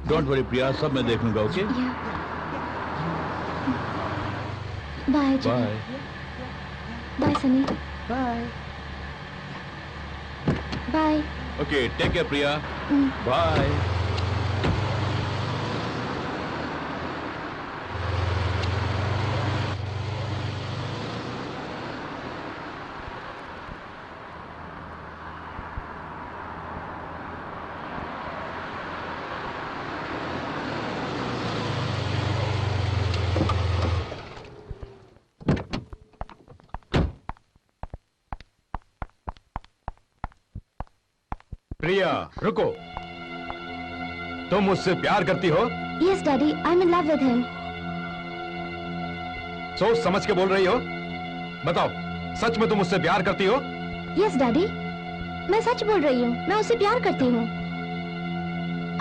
डोंट वरी प्रिया, सब मैं देख लूंगा, okay? Bye bye. Bye Sunny. Bye bye. Okay, take care Priya. Bye. Priya रुको, तुम मुझसे प्यार करती हो? Yes daddy, I am in love with him. सोच समझ के बोल रही हो? बताओ, सच में तुम मुझसे प्यार करती हो? यस डैडी, मैं सच बोल रही हूँ, मैं उससे प्यार करती हूँ।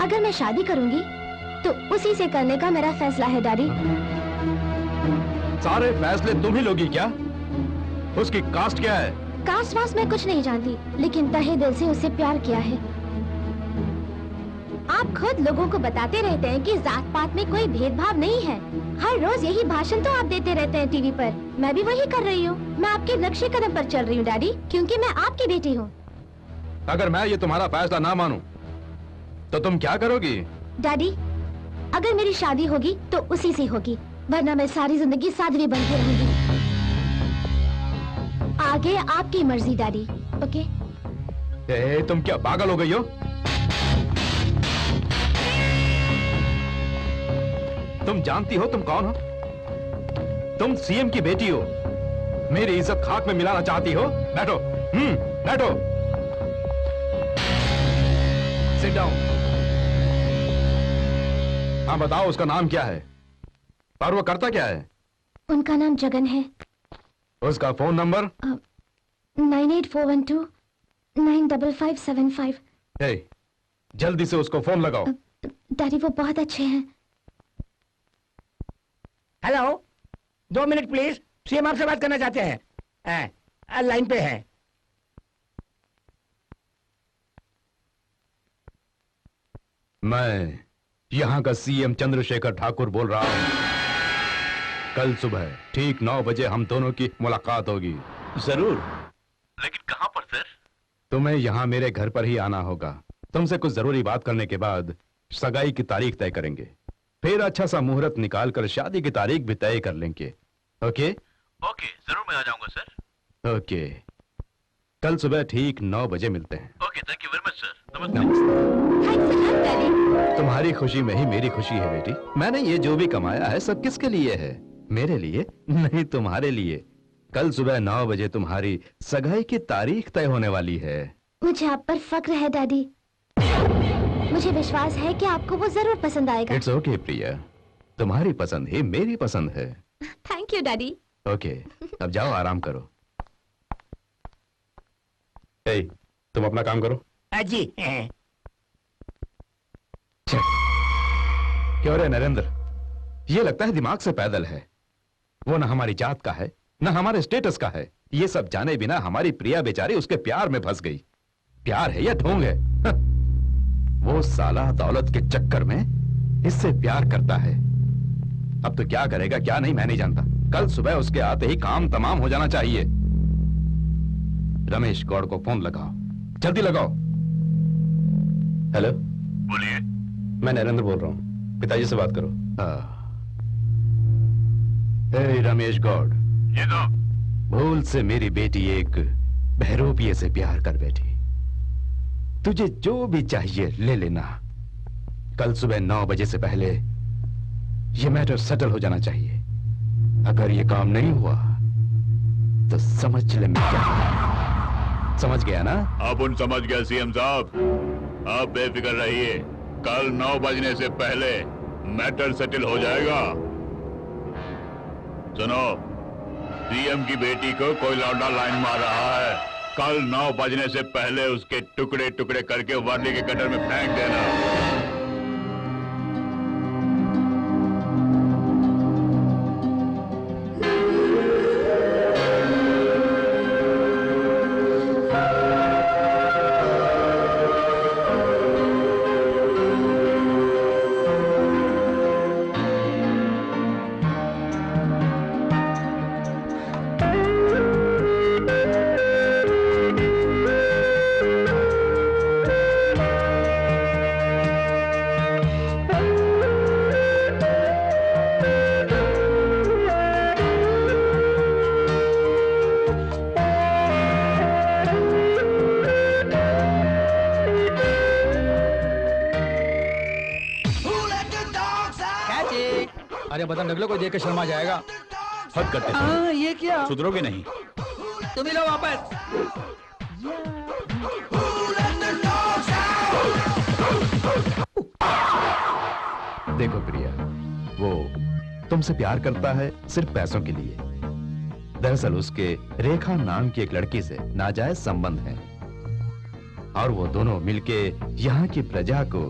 अगर मैं शादी करूंगी तो उसी से करने का मेरा फैसला है डैडी। सारे फैसले तुम ही लोगी क्या? उसकी कास्ट क्या है? कास्ट वास्ट मैं कुछ नहीं जानती, लेकिन तहे दिल से उससे प्यार किया है। आप खुद लोगों को बताते रहते हैं कि जात पात में कोई भेदभाव नहीं है। हर रोज यही भाषण तो आप देते रहते हैं टीवी पर। मैं भी वही कर रही हूँ। मैं आपके नक्शे कदम पर चल रही हूँ डैडी, क्योंकि मैं आपकी बेटी हूँ। अगर मैं ये तुम्हारा फैसला ना मानूं, तो तुम क्या करोगी? डैडी, अगर मेरी शादी होगी तो उसी से होगी, वरना मैं सारी जिंदगी साध्वी बन के रहूंगी। आगे आपकी मर्जी डैडी, ओके? तुम क्या पागल हो गई हो? तुम जानती हो तुम कौन हो? तुम सीएम की बेटी हो। मेरी इज्जत खाक में मिलाना चाहती हो? बैठो, बैठो। Sit down. हाँ बताओ, उसका नाम क्या है और वो करता क्या है? उनका नाम जगन है। उसका फोन नंबर? 9841295575। जल्दी से उसको फोन लगाओ। डैडी वो बहुत अच्छे हैं। हेलो, 2 मिनट प्लीज, सीएम आपसे बात करना चाहते हैं। लाइन पे हैं। मैं यहाँ का सीएम चंद्रशेखर ठाकुर बोल रहा हूँ। कल सुबह ठीक 9 बजे हम दोनों की मुलाकात होगी। जरूर। लेकिन कहाँ पर सर? तुम्हें यहाँ मेरे घर पर ही आना होगा। तुमसे कुछ जरूरी बात करने के बाद सगाई की तारीख तय करेंगे, फिर अच्छा सा मुहूर्त निकालकर शादी की तारीख भी तय कर लेंगे। ओके? ओके, जरूर मैं आ जाऊंगा सर। ओके, कल सुबह ठीक 9 बजे मिलते हैं। Okay, thank you very much sir. नमस्ते। तुम्हारी खुशी में ही मेरी खुशी है बेटी। मैंने ये जो भी कमाया है सब किसके लिए है? मेरे लिए नहीं, तुम्हारे लिए। कल सुबह 9 बजे तुम्हारी सगाई की तारीख तय होने वाली है। मुझे आप पर फक्र है डैडी। मुझे विश्वास है कि आपको वो जरूर पसंद आएगा। इट्स ओके प्रिया, तुम्हारी पसंद ही मेरी पसंद है। Thank you daddy. ओके, अब जाओ आराम करो। ए, तुम अपना काम करो। जी। क्यों रे नरेंद्र, ये लगता है दिमाग से पैदल है। वो ना हमारी जात का है, ना हमारे स्टेटस का है। ये सब जाने बिना हमारी प्रिया बेचारी उसके प्यार में फंस गई। प्यार है या ढोंग है? वो साला दौलत के चक्कर में इससे प्यार करता है। अब तो क्या करेगा क्या नहीं मैं नहीं जानता। कल सुबह उसके आते ही काम तमाम हो जाना चाहिए। रमेश गौड़ को फोन लगाओ, जल्दी लगाओ। हेलो, बोलिए। मैं नरेंद्र बोल रहा हूँ, पिताजी से बात करो। हे रमेश गौड़, ये तो भूल से मेरी बेटी एक बहरूपिये से प्यार कर बैठी। तुझे जो भी चाहिए ले लेना। कल सुबह 9 बजे से पहले ये मैटर सेटल हो जाना चाहिए। अगर ये काम नहीं हुआ तो समझ ले मैं क्या। समझ गया ना? अब उन समझ गया सीएम साहब। आप बेफिक्र रहिए, कल 9 बजने से पहले मैटर सेटल हो जाएगा। सुनो, सीएम की बेटी को कोई लौंडा लाइन मार रहा है। कल 9 बजने से पहले उसके टुकड़े टुकड़े करके वर्ली के गटर में फेंक देना। अरे बता नगलो को देख के शर्मा जाएगा। हद करते हैं। ये क्या? सुधरोगे नहीं। तुम ही लो वापस। देखो प्रिया, वो तुमसे प्यार करता है सिर्फ पैसों के लिए। दरअसल उसके रेखा नाम की एक लड़की से नाजायज संबंध है और वो दोनों मिलके यहाँ की प्रजा को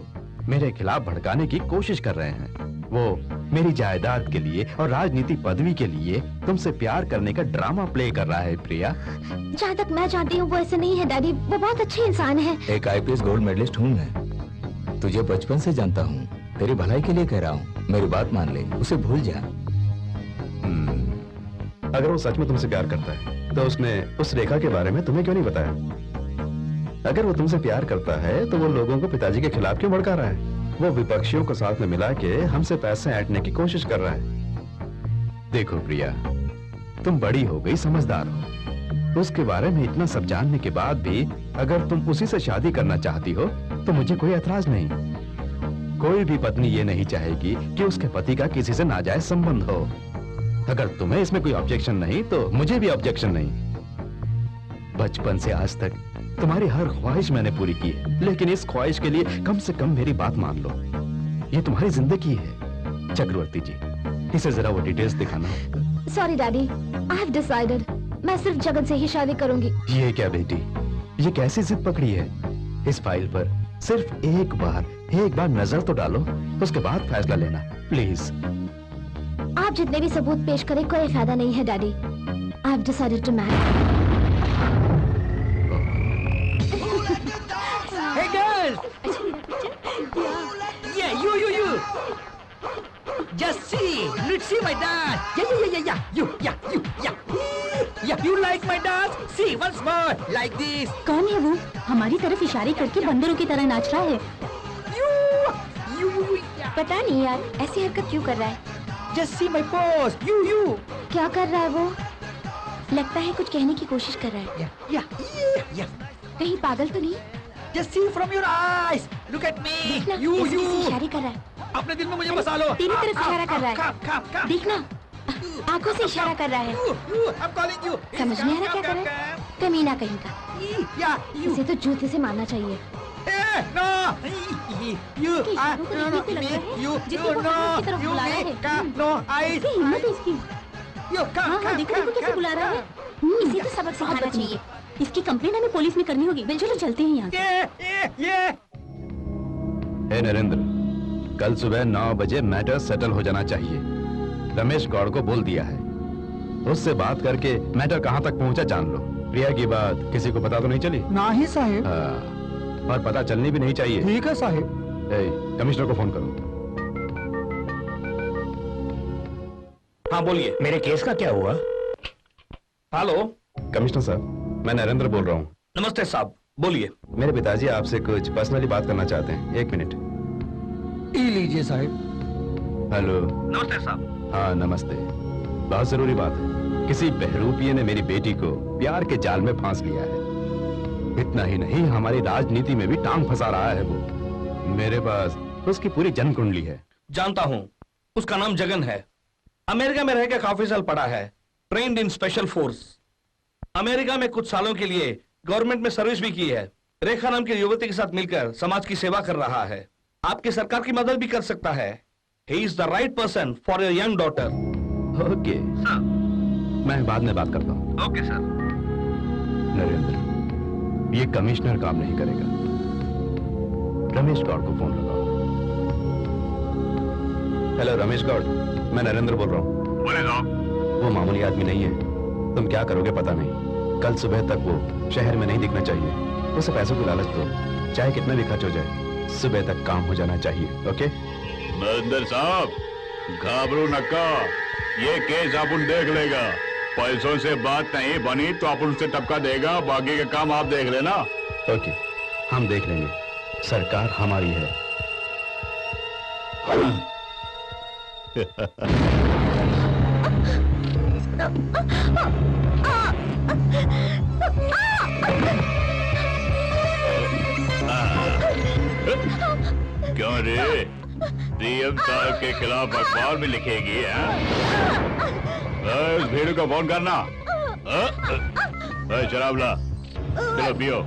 मेरे खिलाफ भड़काने की कोशिश कर रहे हैं। वो मेरी जायदाद के लिए और राजनीति पदवी के लिए तुमसे प्यार करने का ड्रामा प्ले कर रहा है प्रिया। जहाँ तक मैं जानती हूँ वो ऐसे नहीं है डैडी, वो बहुत अच्छे इंसान है। एक IPS गोल्ड मेडलिस्ट हूँ मैं, तुझे बचपन से जानता हूँ, तेरी भलाई के लिए कह रहा हूँ, मेरी बात मान ले, उसे भूल जा। अगर वो सच में तुमसे प्यार करता है तो उसने उस रेखा के बारे में तुम्हें क्यों नहीं बताया? अगर वो तुमसे प्यार करता है तो वो लोगों को पिताजी के खिलाफ क्यों भड़का रहा है? वो विपक्षियों को साथ में मिला के हमसे पैसे ऐंठने की कोशिश कर रहा है। देखो प्रिया, तुम बड़ी हो गई, समझदार हो। उसके बारे में इतना सब जानने के बाद भी अगर तुम उसी से शादी करना चाहती हो तो मुझे कोई एतराज नहीं। कोई भी पत्नी ये नहीं चाहेगी कि उसके पति का किसी से नाजायज संबंध हो। अगर तुम्हें इसमें कोई ऑब्जेक्शन नहीं तो मुझे भी ऑब्जेक्शन नहीं। बचपन से आज तक तुम्हारी हर ख्वाहिश मैंने पूरी की है, लेकिन इस ख्वाहिश के लिए कम से कम मेरी बात मान लो। ये तुम्हारी जिंदगी है। चक्रवर्ती जी, इसे जरा वो डिटेल्स दिखाना। Sorry daddy, I have decided, मैं सिर्फ जगन से ही शादी करूंगी। ये क्या बेटी, ये कैसी जिद पकड़ी है? इस फाइल पर सिर्फ एक बार नजर तो डालो, उसके बाद फैसला लेना प्लीज। आप जितने भी सबूत पेश करें कोई फायदा नहीं है daddy. I have decided to marry. Hey girls! Yeah, you. Just see, let's see my dance. Yeah. Yeah. You like my dance? See once more, like this. कौन है वो? हमारी तरफ इशारे करके बंदरों की तरह नाच रहा है। पता नहीं यार, ऐसी हरकत क्यों कर रहा है? Just see my pose. You. क्या कर रहा है वो? लगता है कुछ कहने की कोशिश कर रहा है। Yeah. कहीं पागल तो नहीं? Just see from your eyes. Look at me. देखना, You. इशारे कर रहा है। अपने दिल में मुझे बसा लो। तेरी तरफ इशारा कर रहा है। Come. देखना, आंखों से इशारा कर रहा है। I'm calling you. समझ नहीं आ रहा क्या कर रहा है? कमीना कहीं का। Yeah. इसे तो जूते से मारना चाहिए। No! You are इशारों को देखने से लग रहा है you जैसे वो no हमें की तरफ you बुला रहा है। no I इसकी हिम्मत है इसकी। you हाँ हाँ देखो देखो कैसे बुला रहा है। इसे तो सबक सिखाना चाहिए। इसकी कंप्लेंट हमें पुलिस में करनी होगी। चलो चलते हैं यहाँ से। हे नरेंद्र, कल सुबह 9 बजे मैटर सेटल हो जाना चाहिए। रमेश गौड़ को बोल दिया है, उससे बात करके मैटर कहाँ तक पहुँचा जान लो। प्रिया की बात किसी को पता तो नहीं चली? ना ही साहेब। हाँ, और पता चलनी भी नहीं चाहिए। ठीक है साहेब। कमिश्नर को फोन करो। हाँ बोलिए, मेरे केस का क्या हुआ? हेलो कमिश्नर साहब, मैं नरेंद्र बोल रहा हूँ। नमस्ते साहब, बोलिए। मेरे पिताजी आपसे कुछ पर्सनली बात करना चाहते हैं। 1 मिनट। लीजिए साहेब। हेलो। नमस्ते साहब। हाँ नमस्ते। बहुत जरूरी बात है। किसी बहरूपिये ने मेरी बेटी को प्यार के जाल में फांस लिया है। इतना ही नहीं, हमारी राजनीति में भी टांग फंसा रहा है वो। मेरे पास उसकी पूरी जन्म कुंडली है। जानता हूँ, उसका नाम जगन है। अमेरिका में रहकर काफी साल पढ़ा है, trained in special force. America में कुछ सालों के लिए गवर्नमेंट में सर्विस भी की है। रेखा नाम की युवती के साथ मिलकर समाज की सेवा कर रहा है। आपकी सरकार की मदद भी कर सकता है। He is the right person for your young daughter. Okay sir, मैं बाद में बात करता हूँ। Okay sir. नरेंद्र, ये कमिश्नर काम नहीं करेगा। रमेश गौड़ को फोन लगाओ। हेलो रमेश गौड़, मैं नरेंद्र बोल रहा हूँ। बोले साहब। वो मामूली आदमी नहीं है, तुम क्या करोगे पता नहीं। कल सुबह तक वो शहर में नहीं दिखना चाहिए। उसे पैसों की लालच दो, चाहे कितना भी खर्च हो जाए, सुबह तक काम हो जाना चाहिए। ओके नरेंद्र साहब, घबरो नक्का, ये केस अपन देख लेगा। पैसों से बात नहीं बनी तो अपन उससे टपका देगा, बाकी का काम आप देख लेना। ओके, हम देख लेंगे। सरकार हमारी है। क्यों रे, सीएम साहब के खिलाफ अखबार में लिखेगी? इस भीड़ को फोन करना। शराब ला, चलो पियो।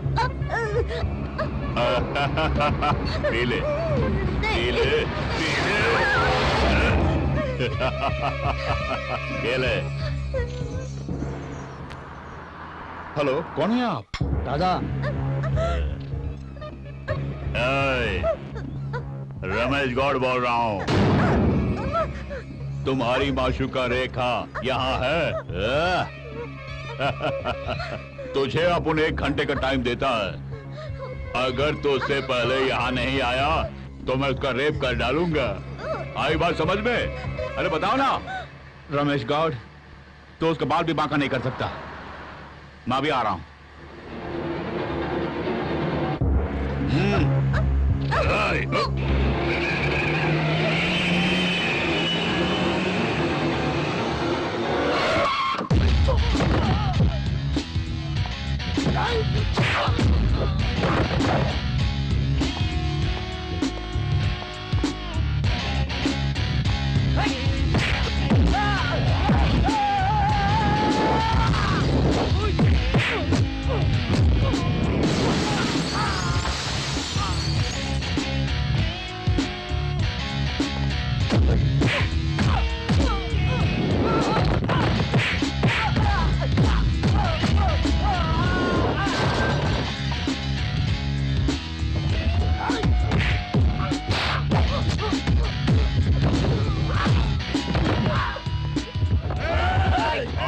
पी ले, पी ले, पी ले। हेलो, कौन है आप? दादा। रमेश गौड़ बोल रहा हूँ। तुम्हारी माशूका रेखा यहाँ है? तुझे अपन 1 घंटे का टाइम देता है। अगर तो उससे पहले यहाँ नहीं आया तो मैं उसका रेप कर डालूंगा। आई बात समझ में? अरे बताओ ना। रमेश गौड़, तो उसका बाल भी बांका नहीं कर सकता। मैं भी आ रहा हूँ।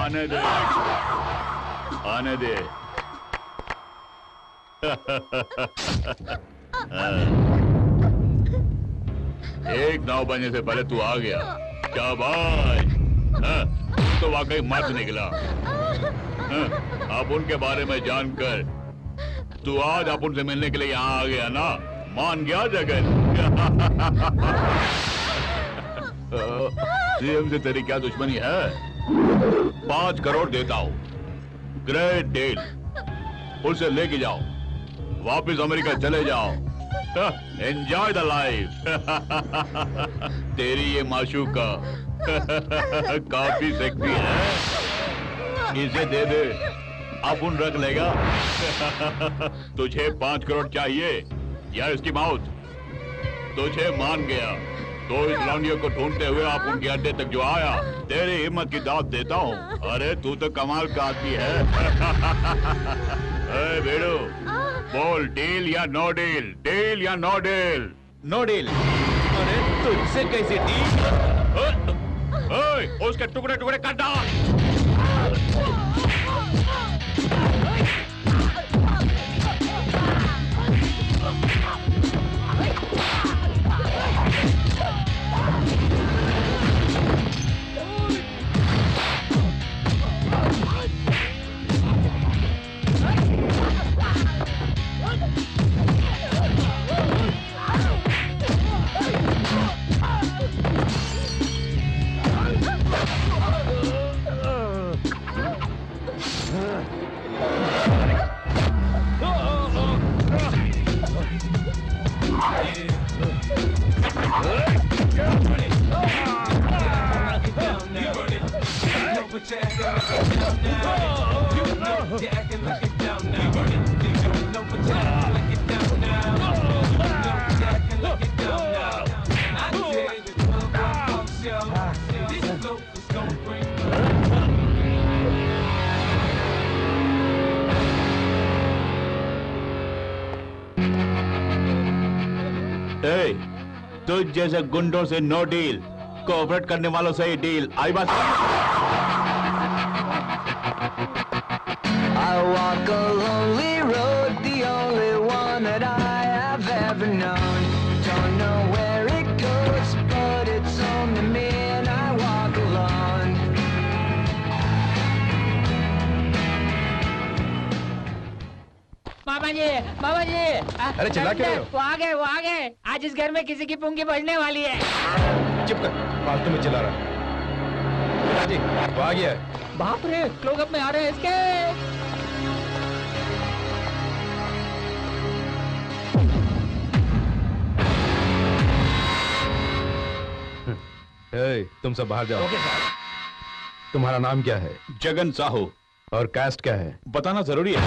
आने दे, आने दे। एक 9 बजे से पहले तू आ गया। क्या बात, तू तो वाकई मर्द निकला। अब उनके बारे में जानकर तू आज आप उनसे मिलने के लिए यहाँ आ गया ना? मान गया जगन? सीएम से तेरी क्या दुश्मनी है? 5 करोड़ देता हूँ, ग्रेट डील। उसे लेके जाओ, वापस अमेरिका चले जाओ, एंजॉय द लाइफ। तेरी ये माशूका काफी सेक्सी है, इसे दे दे, अपन रख लेगा। तुझे 5 करोड़ चाहिए या इसकी मौत। तुझे मान गया तो इस लौंडियों को ढूंढते हुए आप उनके अड्डे तक जो आया, तेरी हिम्मत की दाद देता हूँ। अरे तू तो कमाल का आदमी है। ए बेड़ू, बोल डील या नो डील, डील या नो डील। No deal. अरे तुझसे कैसे डील? उसके टुकड़े टुकड़े कर डाल। तुझ जैसे गुंडों से नो डील, कोऑपरेट करने वालों से ही डील। आई बात। I walk a lonely road, the only one that I have ever known. Don't know where it goes, but it's only me and I walk alone. मामा जी, मामा जी। अरे चिल्ला क्यों रहे हो? वो आ गए, वो आ गए। आज इस घर में किसी की पुंगी बजने वाली है। चुप कर, फालतू में चिल्ला रहा। पिताजी, वो आ गया है। बाप रे, लोग अब में आ रहे हैं इसके। तुम सब बाहर जाओ। तुम्हारा नाम क्या है? जगन साहू। और कास्ट क्या है? बताना जरूरी है।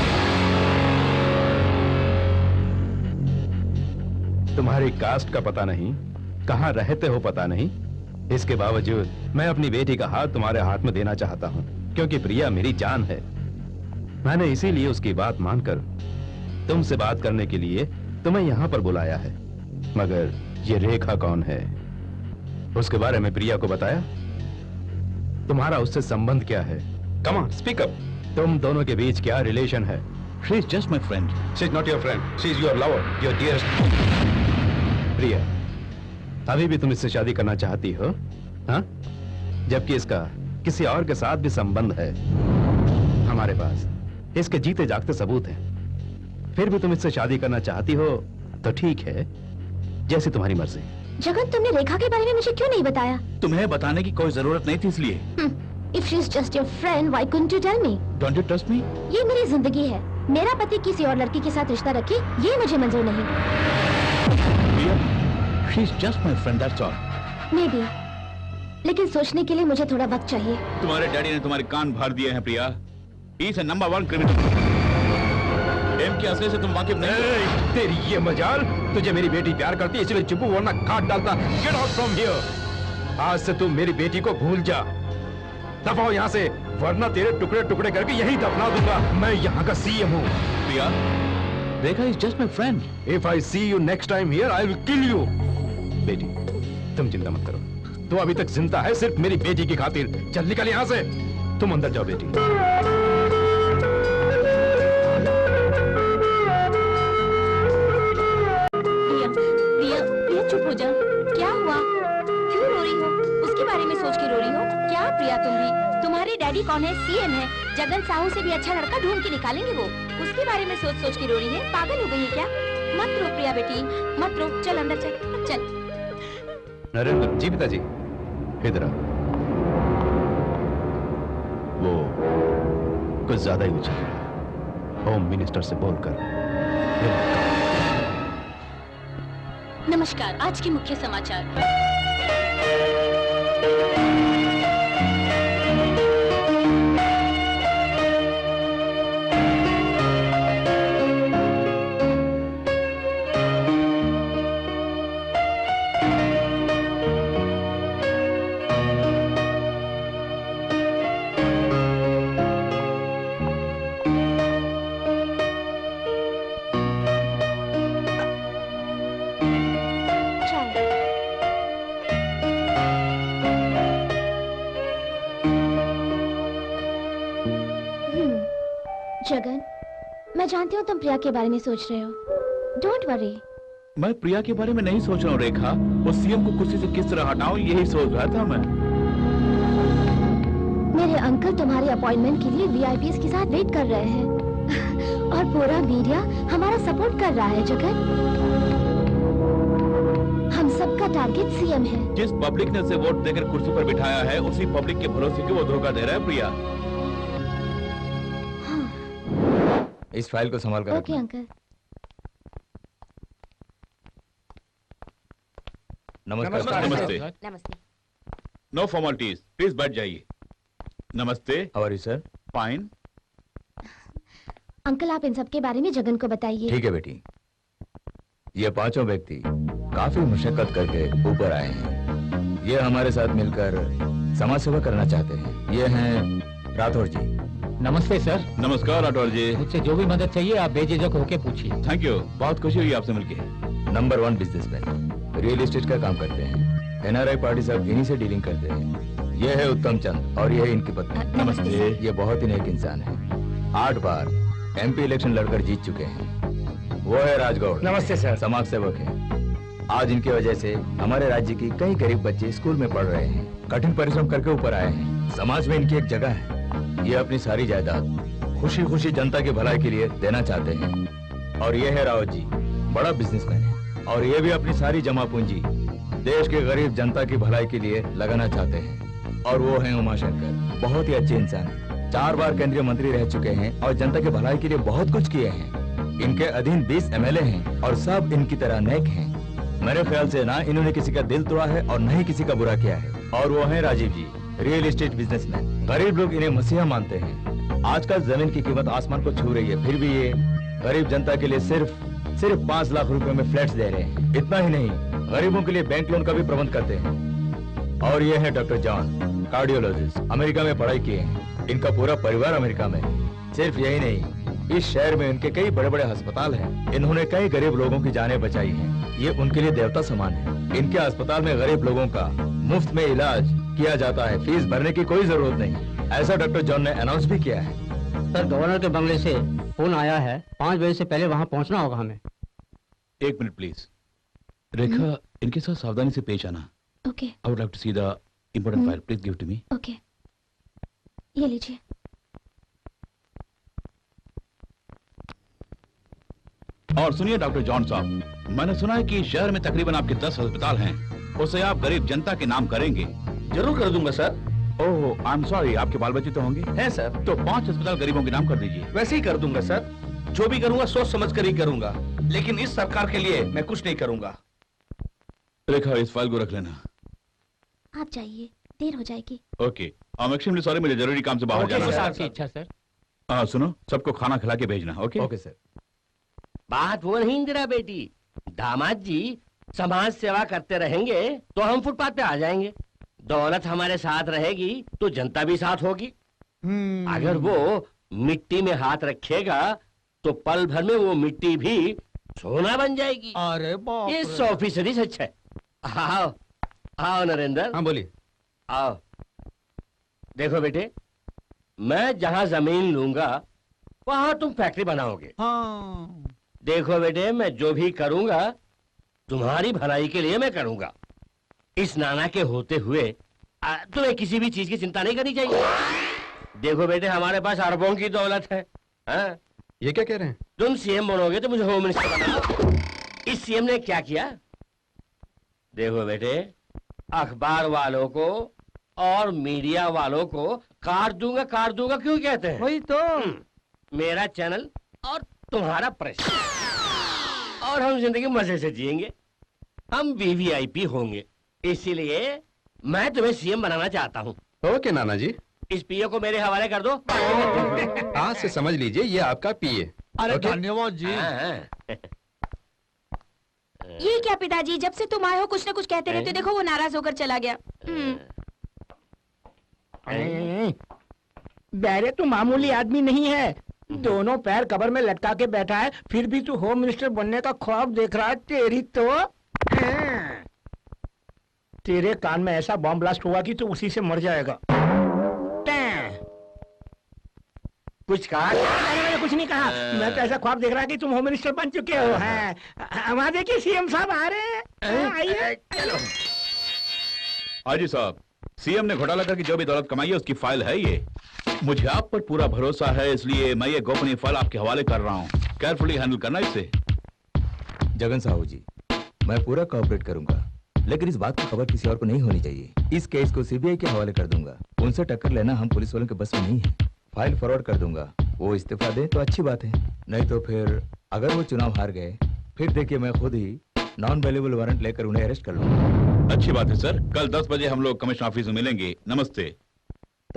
तुम्हारी कास्ट का पता नहीं, कहाँ रहते हो पता नहीं, इसके बावजूद मैं अपनी बेटी का हाथ तुम्हारे हाथ में देना चाहता हूँ, क्योंकि प्रिया मेरी जान है। मैंने इसीलिए उसकी बात मानकर तुमसे बात करने के लिए तुम्हें यहाँ पर बुलाया है। मगर ये रेखा कौन है? उसके बारे में प्रिया को बताया? तुम्हारा उससे संबंध क्या है? Come on, speak up. तुम दोनों के बीच क्या रिलेशन है? She is just my friend. She is not your friend. She is your lover, your dearest. प्रिया, अभी भी तुम इससे शादी करना चाहती हो? हाँ? जबकि इसका किसी और के साथ भी संबंध है। हमारे पास इसके जीते जागते सबूत हैं। फिर भी तुम इससे शादी करना चाहती हो तो ठीक है, जैसी तुम्हारी मर्जी। जगन, तुमने रेखा के बारे में मुझे क्यों नहीं बताया? तुम्हें बताने की कोई जरूरत नहीं थी इसलिए। If she is just your friend, why couldn't you tell me? Don't you trust me? ये मेरी जिंदगी है। मेरा पति किसी और लड़की के साथ रिश्ता रखे, ये मुझे मंजूर नहीं। She is just my friend, that's all. Maybe, लेकिन सोचने के लिए मुझे थोड़ा वक्त चाहिए। तुम्हारे डैडी ने तुम्हारे कान भर दिए हैं Priya. He is a number one criminal. एम के असली से तुम वाकिफ नहीं। तेरी ये मजाल, तुझे मेरी बेटी प्यार करती है इसलिए चुप वरना काट डालता। Get out from here. आज से तुम मेरी बेटी को भूल जा। दफाओ यहाँ से, वरना तेरे टुकड़े टुकड़े करके यहीं दफना दूंगा। मैं यहाँ का सीएम हूँ। प्रिया, रेखा is just my friend. If I see you next time here, I will kill you. बेटी, तुम चिंता मत करो। तू अभी तक जिंदा है सिर्फ मेरी बेटी की खातिर। चल निकल यहाँ से। तुम अंदर जाओ बेटी। प्रिया चुप हो जा। क्या हुआ? क्यों रो रही हो? उसके बारे में सोच के रो रही हो? क्या प्रिया तुम भी? तुम्हारे डैडी कौन है? सीएम है। जगन साहू से भी अच्छा लड़का ढूंढ के निकालेंगे वो। उसके बारे में सोच सोच के रो रही है। पागल हो गई है क्या? मत रो प्रिया बेटी, मत रो। चल अंदर चल, चल। नरेंद्र जी, पिताजी इधर आओ। वो कुछ ज्यादा ही उछल रहा है। होम मिनिस्टर से बोलकर। नमस्कार, आज के मुख्य समाचार। जगन, मैं जानती हूँ तुम प्रिया के बारे में सोच रहे हो। Don't worry. मैं प्रिया के बारे में नहीं सोच रहा हूँ रेखा। वो सीएम को कुर्सी से किस तरह हटाऊं यही सोच रहा था मैं। मेरे अंकल तुम्हारे अपॉइंटमेंट के लिए वीआईपीज़ के साथ वेट कर रहे हैं और पूरा मीडिया हमारा सपोर्ट कर रहा है जगन। हम सबका टारगेट सीएम है। जिस पब्लिक ने उसे वोट देकर कुर्सी पर बिठाया है उसी पब्लिक के भरोसे को वो धोखा दे रहा है प्रिया। हाँ। इस फाइल को संभाल कर ओके अंकल। नमस्कार। नमस्ते। नमस्ते। नो फॉर्मेलिटीज, प्लीज बैठ जाइए। नमस्ते। How are you sir? Fine. Uncle आप इन सब के बारे में जगन को बताइए। ठीक है बेटी। ये पांचों व्यक्ति काफी मुशक्कत करके ऊपर आए हैं। ये हमारे साथ मिलकर समाज सेवा करना चाहते हैं। ये हैं राठौर जी। नमस्ते सर। नमस्कार राठौर जी। मुझसे जो भी मदद चाहिए आप बेझिझक होके पूछिए। थैंक यू, बहुत खुशी हुई आपसे मिलके। नंबर 1 बिजनेसमैन, रियल एस्टेट का काम करते हैं। एनआरआई पार्टी सब इन्हीं से डीलिंग करते हैं। ये है उत्तम चंद और ये है इनकी पत्नी। नमस्ते। ये बहुत ही नेक इंसान है। 8 बार एमपी इलेक्शन लड़कर जीत चुके हैं। वो है राजगौड़। नमस्ते सर। समाज सेवक है। आज इनकी वजह से हमारे राज्य की कई गरीब बच्चे स्कूल में पढ़ रहे हैं। कठिन परिश्रम करके ऊपर आए हैं। समाज में इनकी एक जगह है। ये अपनी सारी जायदाद खुशी खुशी जनता की भलाई के लिए देना चाहते हैं। और ये है रावत जी, बड़ा बिजनेसमैन है और ये भी अपनी सारी जमा पूंजी देश के गरीब जनता की भलाई के लिए लगाना चाहते हैं। और वो है उमाशंकर, बहुत ही अच्छे इंसान है। 4 बार केंद्रीय मंत्री रह चुके हैं और जनता की भलाई के लिए बहुत कुछ किए हैं। इनके अधीन 20 एमएलए हैं और सब इनकी तरह नेक हैं। मेरे ख्याल से ना इन्होंने किसी का दिल तोड़ा है और न ही किसी का बुरा किया है। और वो है राजीव जी, रियल एस्टेट बिजनेसमैन। गरीब लोग इन्हें मसीहा मानते हैं। आजकल जमीन की कीमत आसमान को छू रही है, फिर भी ये गरीब जनता के लिए सिर्फ 5 लाख रुपए में फ्लैट्स दे रहे हैं। इतना ही नहीं, गरीबों के लिए बैंक लोन का भी प्रबंध करते हैं। और ये है डॉक्टर जॉन, कार्डियोलॉजिस्ट, अमेरिका में पढ़ाई किए हैं। इनका पूरा परिवार अमेरिका में। सिर्फ यही नहीं, इस शहर में इनके कई बड़े बड़े अस्पताल हैं। इन्होंने कई गरीब लोगों की जानें बचाई हैं। ये उनके लिए देवता समान है। इनके अस्पताल में गरीब लोगों का मुफ्त में इलाज किया जाता है। फीस भरने की कोई जरूरत नहीं। ऐसा डॉक्टर जॉन ने अनाउंस भी किया है। सर गवर्नर के बंगले से फोन आया है, 5 बजे से पहले वहाँ पहुँचना होगा हमें। 1 मिनट प्लीज। रेखा, इनके साथ सावधानी से पेश आना। Okay. I would like to see the important file, please give to me. Okay, ये लीजिए। और सुनिए डॉक्टर जॉन साहब, मैंने सुना है कि शहर में तकरीबन आपके 10 अस्पताल हैं। उसे आप गरीब जनता के नाम करेंगे। जरूर कर दूंगा sir. Oh, I am sorry, आपके बाल बच्चे तो होंगे? हैं सर। तो 5 अस्पताल गरीबों के नाम कर दीजिए। वैसे ही कर दूंगा सर। जो भी करूंगा सोच समझ कर ही करूंगा, लेकिन इस सरकार के लिए मैं कुछ नहीं करूंगा। रेखा, इस फाइल को रख लेना। आप जाइए, देर हो जाएगी। Okay, I am extremely sorry, मुझे जरूरी काम से बाहर जाना है। आपकी इच्छा सर। सुनो, सबको खाना खिला के भेजना। Okay okay sir. बात वो नहीं इंदिरा बेटी, दामाद जी समाज सेवा करते रहेंगे तो हम फुटपाथ पे आ जाएंगे। दौलत हमारे साथ रहेगी तो जनता भी साथ होगी। अगर वो मिट्टी में हाथ रखेगा तो पल भर में वो मिट्टी भी सोना बन जाएगी। अरे बाप ये रे। 100% सच है। आओ आओ नरेंद्र। हाँ बोलिए। आओ, देखो बेटे, मैं जहाँ जमीन लूंगा वहाँ तुम फैक्ट्री बनाओगे। हाँ। देखो बेटे, मैं जो भी करूंगा तुम्हारी भलाई के लिए मैं करूंगा। इस नाना के होते हुए तुम्हें किसी भी चीज की चिंता नहीं करनी चाहिए। देखो बेटे, हमारे पास अरबों की दौलत है। हाँ? ये क्या कह रहे हैं? तुम सीएम बनोगे तो मुझे होम मिनिस्टर बनाओ। इस सीएम ने क्या किया? देखो बेटे, अखबार वालों को और मीडिया वालों को काट दूंगा क्यों कहते हैं? वही तो। मेरा चैनल और तुम्हारा प्रेस, और हम जिंदगी मजे से जिएंगे। हम वीवीआईपी होंगे। इसीलिए मैं तुम्हें सीएम बनाना चाहता हूँ। ओके नाना जी। इस पीए को मेरे हवाले कर दो। आज से समझ लीजिए ये आपका पीए। अरे धन्यवाद जी। ये क्या पिताजी, जब से तुम आए हो कुछ न कुछ कहते रहते, देखो वो नाराज होकर चला गया। बैरे तो मामूली आदमी नहीं है। दोनों पैर कबर में लटका के बैठा है, फिर भी तू होम मिनिस्टर बनने का ख्वाब देख रहा है। तेरी तो तेरे कान में ऐसा बॉम्ब ब्लास्ट हुआ कि तू उसी से मर जाएगा। कुछ कहा? मैंने कुछ नहीं कहा। मैं तो ऐसा ख्वाब देख रहा कि तुम होम मिनिस्टर बन चुके हो। हैं वहाँ देखिए सीएम साहब आ रहे हैं। आइए। चलो। हाजी साहब, सीएम ने घोटाला करके जो भी दौलत कमाई है उसकी फाइल है ये। मुझे आप पर पूरा भरोसा है, इसलिए मैं ये गोपनीय फाइल आपके हवाले कर रहा हूँ। केयरफुली हैंडल करना इसे। जगन साहू जी, मैं पूरा कोऑपरेट करूंगा, लेकिन इस बात की खबर किसी और को नहीं होनी चाहिए। इस केस को सीबीआई के हवाले कर दूंगा। उनसे टक्कर लेना हम पुलिस वालों के बस में नहीं है। फाइल फॉरवर्ड कर दूंगा। वो इस्तीफा दे तो अच्छी बात है, नहीं तो फिर अगर वो चुनाव हार गए फिर देखिए मैं खुद ही नॉन वेल्यूबल वारंट लेकर उन्हें अरेस्ट कर लूंगा। अच्छी बात है सर। कल 10 बजे हम लोग कमिश्नर ऑफिस में मिलेंगे। नमस्ते।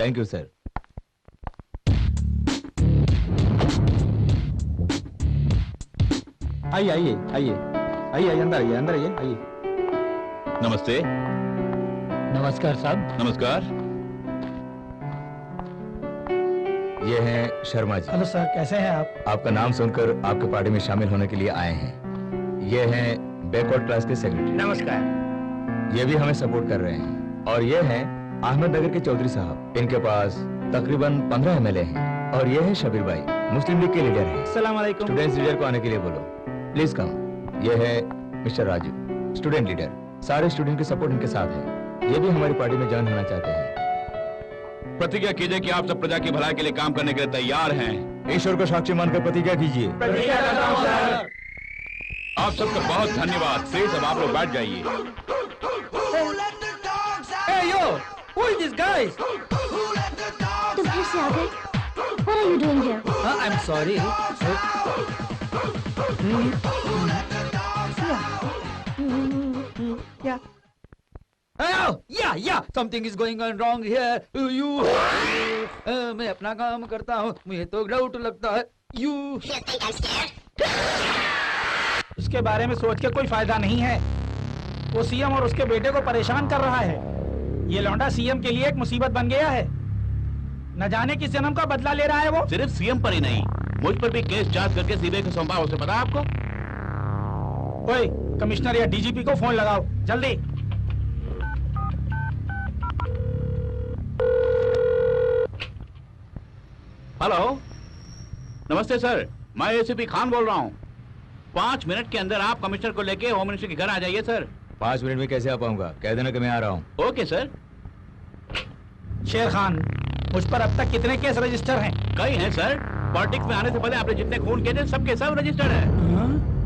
Thank you sir. आइए आइए आइए आइए, अंदर आइए, अंदर आइए, आइए। नमस्ते। नमस्कार साहब। नमस्कार। ये हैं शर्मा जी। हेलो सर, कैसे हैं आप? आपका नाम सुनकर आपके पार्टी में शामिल होने के लिए आए हैं। ये हैं बैकवर्ड क्लास के सेक्रेटरी। नमस्कार। ये भी हमें सपोर्ट कर रहे हैं। और ये हैं अहमदनगर के चौधरी साहब। इनके पास तकरीबन 15 एमएलए हैं। और ये है शबीर भाई, मुस्लिम लीग के लीडर हैं। अस्सलाम वालेकुम। स्टूडेंट्स लीडर को आने के लिए बोलो। Please come. ये है मिस्टर राजू, स्टूडेंट लीडर। सारे स्टूडेंट के सपोर्ट इनके साथ है। ये भी हमारी पार्टी में ज्वाइन होना चाहते हैं। प्रतिज्ञा कीजिए कि आप सब प्रजा की भलाई के लिए काम करने के लिए तैयार हैं। ईश्वर को साक्षी मानकर प्रतिज्ञा कीजिए। प्रतिज्ञा करता हूं सर। आप सबका बहुत धन्यवाद। प्लीज अब आप लोग बैठ जाइए। Hey yo, who is this guys? तुम फिर से आ गए? What are you doing here? I'm sorry. Yeah. Something is going on wrong here. मैं अपना काम करता हूँ, मुझे तो डाउट लगता है। उसके बारे में सोच के कोई फायदा नहीं है। वो सीएम और उसके बेटे को परेशान कर रहा है। ये लौंडा सीएम के लिए एक मुसीबत बन गया है। न जाने किस जन्म का बदला ले रहा है वो। सिर्फ सीएम पर ही नहीं, मुझ पर भी केस चार्ज करके सीबीआई को सौंपा। उसे पता है आपको? कोई कमिश्नर या डीजीपी को फोन लगाओ जल्दी। हेलो, नमस्ते सर, मैं एसीपी खान बोल रहा हूँ। 5 मिनट के अंदर आप कमिश्नर को लेके होम मिनिस्टर के घर आ जाइए सर। 5 मिनट में कैसे आ पाऊंगा? कह देना कि मैं आ रहा हूँ। Okay sir. शेर खान, मुझ पर अब तक कितने केस रजिस्टर हैं? कई हैं सर। पॉलिटिक्स में आने से पहले आपने जितने खून किए थे सबके सब रजिस्टर्ड है।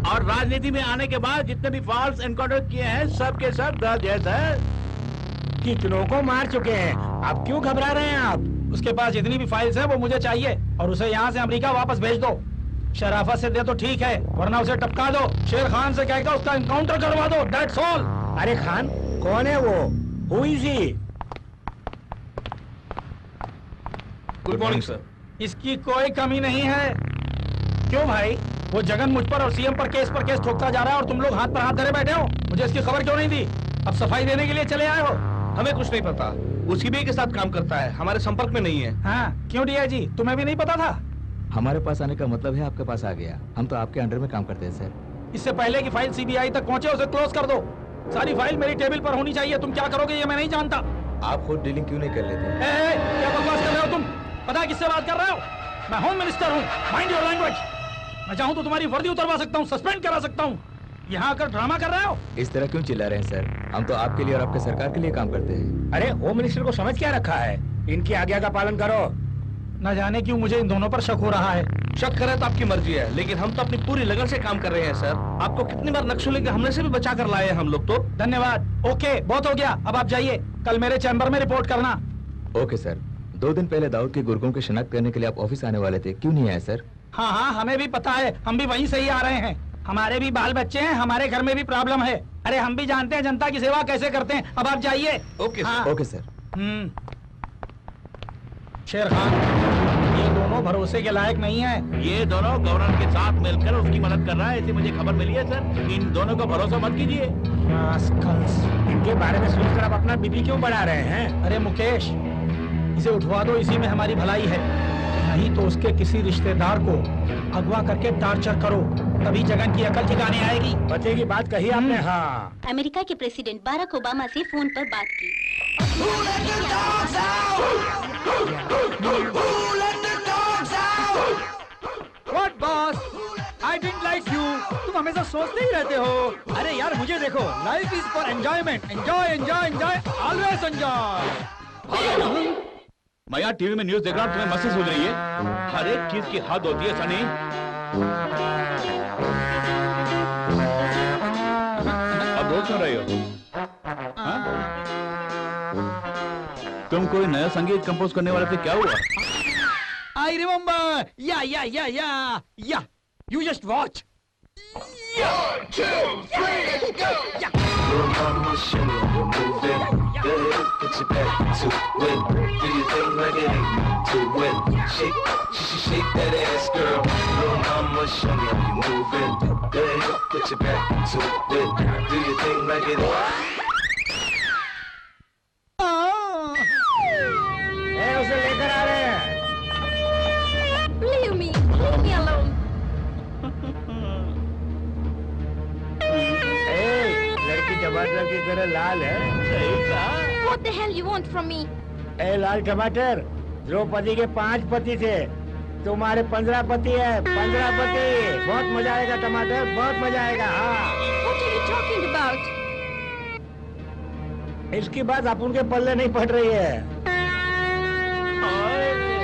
और राजनीति में आने के बाद जितने भी फॉल्स एनकाउंटर किए हैं सबके सब दर्ज है सर। कितनों को मार चुके हैं। अब क्यों घबरा रहे हैं आप? उसके पास जितनी भी फाइल्स हैं वो मुझे चाहिए और उसे यहाँ से अमेरिका वापस भेज दो। शराफत से दे तो ठीक है, वरना उसे टपका दो। शेर खान से कहकर उसका एनकाउंटर करवा दो। That's all. अरे खान कौन है वो? Who is he? Good morning sir. इसकी कोई कमी नहीं है। क्यों भाई? वो जगन मुझ पर और सीएम पर केस ठोकता जा रहा है और तुम लोग हाथ पर हाथ धरे बैठे हो। मुझे इसकी खबर क्यों नहीं दी? अब सफाई देने के लिए चले आए हो? हमें कुछ नहीं पता। वो सीबीआई के साथ काम करता है, हमारे संपर्क में नहीं है। हाँ, क्यों डीआईजी, तुम्हें भी नहीं पता था? हमारे पास आने का मतलब है आपके पास आ गया। हम तो आपके अंडर में काम करते हैं सर। इससे पहले कि फाइल सीबीआई तक पहुंचे उसे क्लोज कर दो। सारी फाइल मेरी टेबल पर होनी चाहिए। तुम क्या करोगे ये मैं नहीं जानता। आप खुद डीलिंग क्यों नहीं कर लेते? क्या बकवास कर रहे हो तुम? पता है किससे बात कर रहे हो? मैं होम मिनिस्टर हूँ। Mind your language. मैं चाहूँ तो तुम्हारी वर्दी उतरवा सकता हूँ, सस्पेंड करा सकता हूँ। यहाँ आकर ड्रामा कर रहे हो? इस तरह क्यों चिल्ला रहे हैं सर? हम तो आपके लिए और आपके सरकार के लिए काम करते हैं। अरे होम मिनिस्टर को समझ क्या रखा है? इनकी आज्ञा का पालन करो। न जाने क्यों मुझे इन दोनों पर शक हो रहा है। शक करे तो आपकी मर्जी है, लेकिन हम तो अपनी पूरी लगन से काम कर रहे हैं सर। आपको कितनी बार नक्सली के हमले से भी बचा कर लाए हैं हम लोग तो। धन्यवाद। ओके, बहुत हो गया। अब आप जाइए। कल मेरे चैम्बर में रिपोर्ट करना। Okay sir. 2 दिन पहले दाऊद के गुर्गों की शिनाख्त करने के लिए आप ऑफिस आने वाले थे, क्यों नहीं आए सर? हाँ, हमें भी पता है। हम भी वहीं से ही आ रहे हैं। हमारे भी बाल बच्चे हैं, हमारे घर में भी प्रॉब्लम है। अरे हम भी जानते हैं जनता की सेवा कैसे करते हैं। अब आप जाइए। ओके हाँ। Okay sir. शेर खान, ये दोनों भरोसे के लायक नहीं है। ये दोनों गवर्नर के साथ मिलकर उसकी मदद कर रहा है, ऐसी मुझे खबर मिली है सर। इन दोनों को भरोसा मत कीजिए। इनके बारे में सोचकर आप अपना बीपी क्यों बढ़ा रहे हैं? अरे मुकेश, इसे उठवा दो, इसी में हमारी भलाई है। नहीं तो उसके किसी रिश्तेदार को अगवा करके टॉर्चर करो, तभी जगन की अकल ठिकाने आएगी। पते की बात कही आपने। हाँ। अमेरिका के प्रेसिडेंट बाराक ओबामा से फोन पर बात की। Who let the dogs out? सोचते ही रहते हो। अरे यार मुझे देखो, life is for enjoyment, enjoy enjoy enjoy, always enjoy. मैं यहाँ टीवी में न्यूज देख रहा हूँ, तुम्हें मस्ती सूझ रही है? हर एक चीज की हद होती है सनी। अब रोज सुन रही हो? तुम कोई नया संगीत कंपोज करने वाले थे, क्या हुआ? I remember. Yeah. You just watch. 1, 2, 3, let's go. Yeah. Mama, show me you're moving. Go ahead, put your back to it. Do your thing like it ain't to it. Shake that ass, girl. Little mama, show me how you moving. Go ahead, put your back to it. Do your thing like it ain't. उसे लेकर आ रहे हैं। Leave me alone. लड़की टमाटर की तरह लाल है। सही कहा। What the hell you want from me? लाल टमाटर, द्रौपदी के 5 पति थे, तुम्हारे 15 पति है। 15 पति। बहुत मजा आएगा टमाटर, बहुत मजा आएगा। हाँ। What are you talking about? इसकी बात अपन के पल्ले नहीं पड़ रही है।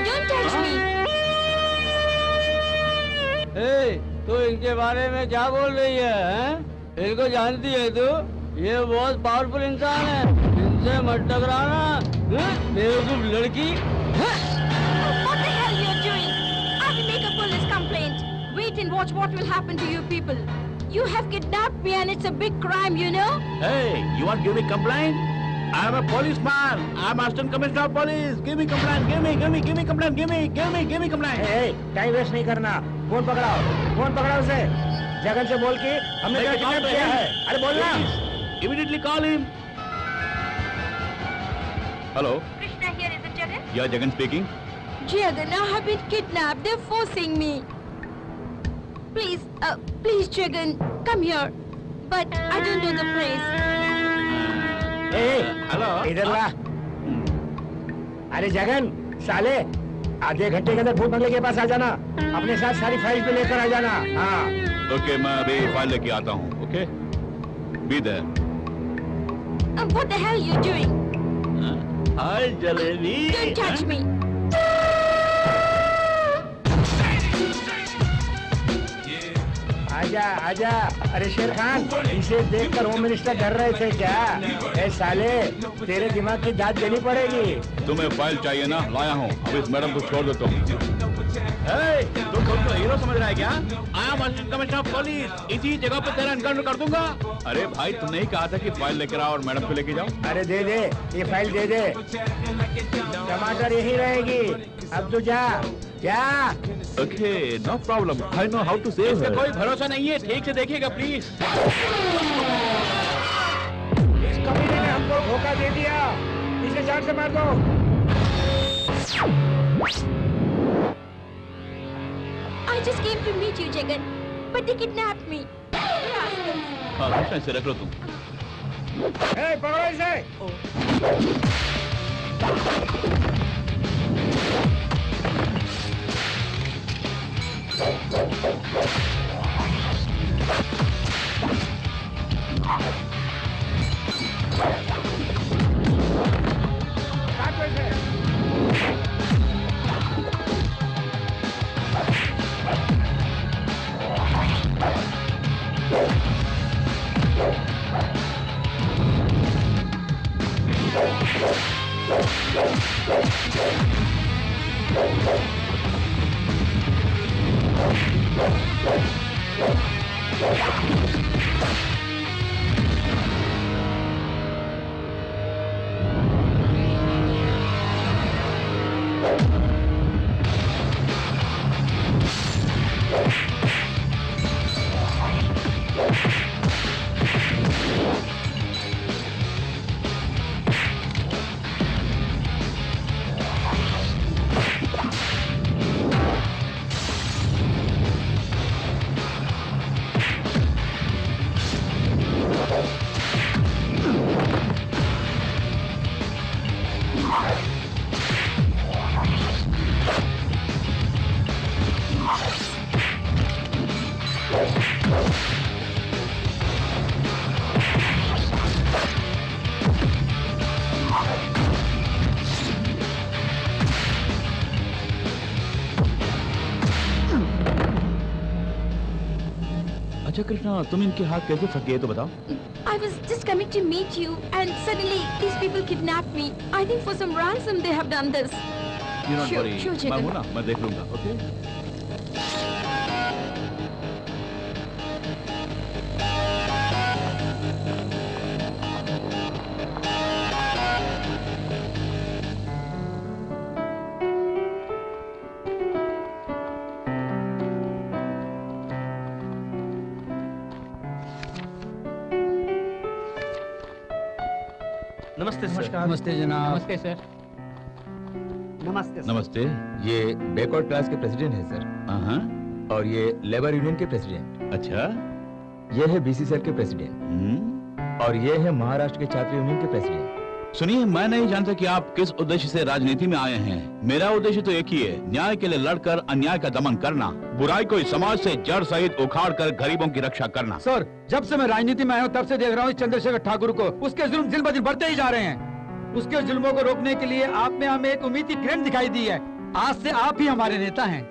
Don't touch me. तू इनके बारे में क्या बोल रही है? इनको जानती है तू? ये बहुत पावरफुल इंसान है, इनसे मत टकराना। बेवकूफ लड़की। What the hell you're doing? I will make a police complaint. Wait and watch what will happen to you people. You have kidnapped me and it's a big crime, you know? Hey, you want to give me complaint? I am a policeman. I am Assistant Commissioner of Police. Give me complaint. Give me complaint. Give me complaint. Hey, time waste नहीं करना। Phone पकड़ाओ उसे। जगन से बोल के हमने क्या kidnap किया है। अरे बोलना। Immediately call him. Hello. Krishna here, is it Jagan? Yeah, Jagan speaking. Jagan, I have been kidnapped. They're forcing me. Please, Jagan, come here. But I don't know the place. Hello, इधर ला। अरे जगन, साले, आधे घंटे के अंदर भूत बंगले के पास आ जाना। अपने साथ सारी फाइल पे लेकर आ जाना। हाँ। ओके, मैं अभी फाइल लेके आता हूँ। Okay, be there. What the hell you doing? हाय जलेबी। Don't touch me. आजा। अरे शेर खान, इसे देखकर होम मिनिस्टर डर रहे थे क्या? ए साले, तेरे दिमाग की दाद देनी पड़ेगी। तुम्हें फाइल चाहिए ना? लाया हूँ। अब इस मैडम को छोड़ दो तुम। तुम खुद को हीरो समझ रहा है क्या? I am assistant commissioner of police. इसी जगह पे तेरा एनकाउंटर कर दूंगा। अरे भाई, तुमने ही कहा था कि फाइल लेकर आओ और मैडम को लेके जाओ। अरे दे ये फाइल दे दे। टमाटर यही रहेगी। अब तो जा। Okay, no problem. I know how to save. इसका कोई भरोसा नहीं है, ठीक से देखिएगा प्लीज। इस कमीने ने हमको धोखा दे दिया। इसे जान से मार दो। I just came to meet you, Jagan, but they kidnapped me. हाँ, ऐसे रख लो तुम। पकड़ो इसे। अच्छा कृष्णा, तुम इनके हाथ कैसे फंस गए तो बताओ। I was just coming to meet you and suddenly these people kidnapped me. I think for some ransom they have done this. You don't worry, Sure, मैं Jigar. हूँ ना, मैं देख लूंगा। ओके? नमस्ते सर। नमस्ते जनाब। नमस्ते सर। नमस्ते। नमस्ते। ये बैकवर्ड क्लास के प्रेसिडेंट हैं सर। हाँ। और ये लेबर यूनियन के प्रेसिडेंट। अच्छा। ये है बीसीसीएल के प्रेसिडेंट। और ये है महाराष्ट्र के छात्र यूनियन के प्रेसिडेंट। सुनिए, मैं नहीं जानता कि आप किस उद्देश्य से राजनीति में आए हैं। मेरा उद्देश्य तो एक ही है, न्याय के लिए लड़कर अन्याय का दमन करना, बुराई को इस समाज से जड़ सहित उखाड़ कर गरीबों की रक्षा करना। सर, जब से मैं राजनीति में आया हूँ तब से देख रहा हूँ चंद्रशेखर ठाकुर को, उसके जुल्म दिन ब दिन बढ़ते ही जा रहे हैं। उसके जुल्मों को रोकने के लिए आप में हमें एक उम्मीद की किरण दिखाई दी है। आज से आप ही हमारे नेता हैं।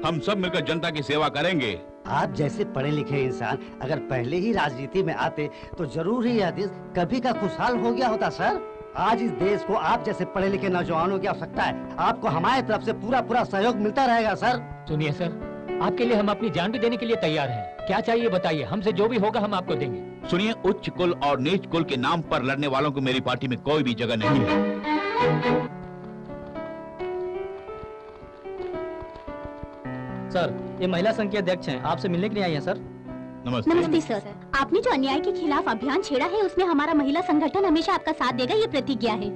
हम सब मिलकर जनता की सेवा करेंगे। आप जैसे पढ़े लिखे इंसान अगर पहले ही राजनीति में आते तो जरूर ही यह देश कभी का खुशहाल हो गया होता सर। आज इस देश को आप जैसे पढ़े लिखे नौजवानों की आवश्यकता है। आपको हमारी तरफ से पूरा सहयोग मिलता रहेगा सर। सुनिए सर, आपके लिए हम अपनी जान भी देने के लिए तैयार हैं। क्या चाहिए बताइए, हमसे जो भी होगा हम आपको देंगे। सुनिए, उच्च कुल और नीच कुल के नाम पर लड़ने वालों को मेरी पार्टी में कोई भी जगह नहीं है। सर, ये महिला संघ के अध्यक्ष हैं, आपसे मिलने के लिए आई हैं सर। नमस्ते। नमस्ते सर। आपने जो अन्याय के खिलाफ अभियान छेड़ा है उसमें हमारा महिला संगठन हमेशा आपका साथ देगा, ये प्रतिज्ञा है।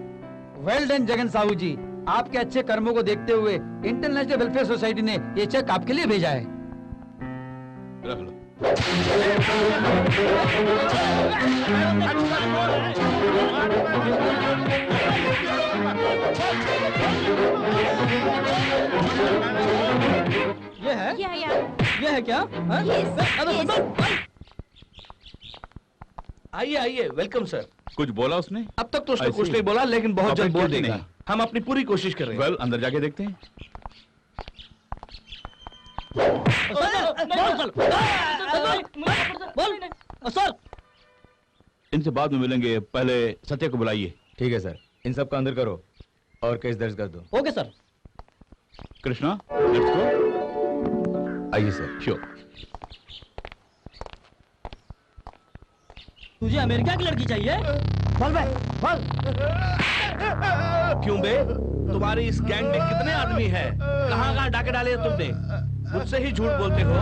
वेल डन जगन साहू जी, आपके अच्छे कर्मों को देखते हुए इंटरनेशनल वेलफेयर सोसाइटी ने ये चेक आपके लिए भेजा है। रख लो। ये है? ये है क्या? आइए आइए, वेलकम सर। कुछ बोला उसने? अब तक तो उसने कुछ नहीं बोला, लेकिन बहुत जल्द बोल देगा। हम अपनी पूरी कोशिश कर रहे हैं। वेल, अंदर जाके देखते हैं। सर, इनसे बाद में मिलेंगे, पहले सत्य को बुलाइए। ठीक है सर, इन सब का अंदर करो और केस दर्ज कर दो। Okay sir. Krishna, let's go. आइए सर। श्योर। तुझे अमेरिका की लड़की चाहिए? बोल बे, बोल। क्यों बे? तुम्हारी इस गैंग में कितने आदमी हैं? कहाँ डाके डाले हैं तुमने? मुझसे ही झूठ बोलते हो।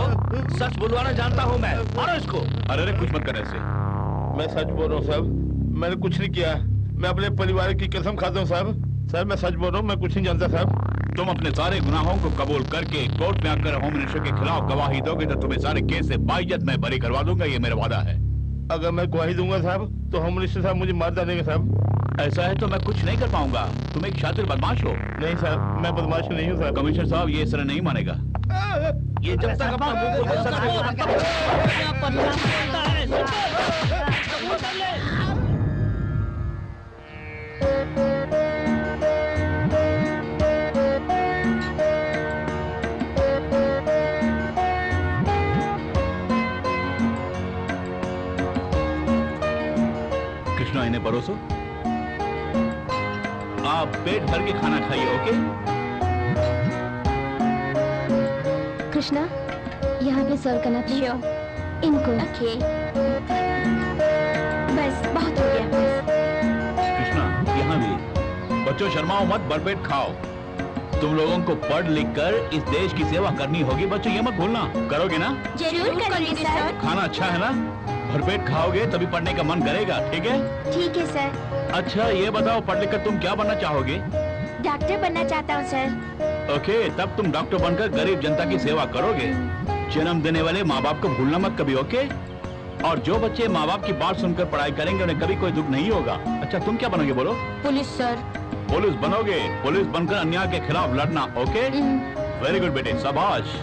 सच बुलवाना जानता हूँ मैं। मारो इसको। अरे कुछ मत कर ऐसे। मैं सच बोल रहा हूँ साहब, मैंने कुछ नहीं किया। मैं अपने परिवार की कसम खाता हूँ साहब। सर, मैं सच बोल रहा हूँ, मैं कुछ नहीं जानता साहब। तुम अपने सारे गुनाहों को कबूल करके कोर्ट में आकर होम मिनिस्टर के खिलाफ गवाही दोगे तो तुम्हें सारे केस से बाइज्जत मैं बरी करवा दूंगा, ये मेरा वादा है। अगर मैं गवाही दूंगा साहब तो होम मिनिस्टर साहब मुझे मार डालेंगे साहब। ऐसा है तो मैं कुछ नहीं कर पाऊंगा। तुम एक शातिर बदमाश हो। नहीं साहब, मैं बदमाश नहीं हूँ साहब। कमिश्नर साहब, ये सर नहीं मानेगा। ये जब तक अपना मुंह खोल सच कृष्णा, इन्हें परोसो। आप पेट भर के खाना खाइए, ओके? कृष्णा, यहाँ पे सर्व करना चाहिए इनको। ओके। बस बहुत हो गया। कृष्णा, यहाँ भी। बच्चों, शर्माओ मत, भरपेट खाओ। तुम लोगों को पढ़ लिख कर इस देश की सेवा करनी होगी। बच्चों, ये मत भूलना। करोगे ना? जरूर करेंगे सर। खाना अच्छा है ना? भरपेट खाओगे तभी पढ़ने का मन करेगा, ठीक है? ठीक है सर। अच्छा, ये बताओ, पढ़ लिख कर तुम क्या बनना चाहोगे? डॉक्टर बनना चाहता हूँ सर। ओके, तब तुम डॉक्टर बनकर गरीब जनता की सेवा करोगे। जन्म देने वाले माँ बाप को भूलना मत कभी, ओके? और जो बच्चे माँ बाप की बात सुनकर पढ़ाई करेंगे उन्हें कभी कोई दुख नहीं होगा। अच्छा, तुम क्या बनोगे बोलो? Police sir. पुलिस बनोगे? पुलिस बनकर अन्याय के खिलाफ लड़ना, ओके? वेरी गुड बेटे, शाबाश।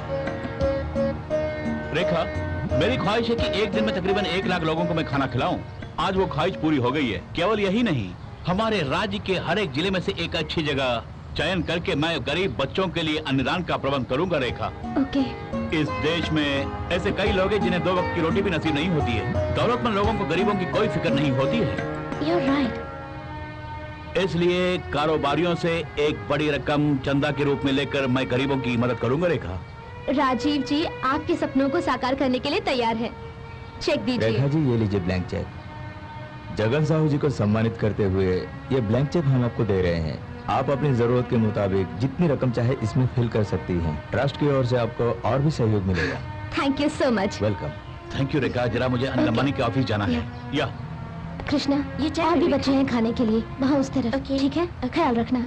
रेखा, मेरी ख्वाहिश है कि एक दिन में तकरीबन 1 लाख लोगों को मैं खाना खिलाऊं। आज वो ख्वाहिश पूरी हो गई है। केवल यही नहीं, हमारे राज्य के हर एक जिले में से एक अच्छी जगह चयन करके मैं गरीब बच्चों के लिए अन्नदान का प्रबंध करूंगा रेखा। ओके। इस देश में ऐसे कई लोग हैं जिन्हें 2 वक्त की रोटी भी नसीब नहीं होती है। दौलतमंद लोगों को गरीबों की कोई फिक्र नहीं होती है। You're right. इसलिए कारोबारियों से एक बड़ी रकम चंदा के रूप में लेकर मैं गरीबों की मदद करूंगा रेखा। राजीव जी आपके सपनों को साकार करने के लिए तैयार है। चेक दीजिए। रेखा जी ये लीजिए ब्लैंक चेक। जगन साहू जी को सम्मानित करते हुए ये ब्लैंक चेक हम आपको दे रहे हैं। आप अपनी जरूरत के मुताबिक जितनी रकम चाहे इसमें फिल कर सकती हैं। ट्रस्ट की ओर से आपको और भी सहयोग मिलेगा। Thank you so much. Welcome. Thank you Rekha. जरा मुझे अंबानी के ऑफिस जाना है। या कृष्णा ये और भी बच्चे हैं खाने के लिए वहाँ उस तरफ। ठीक है, ख्याल रखना।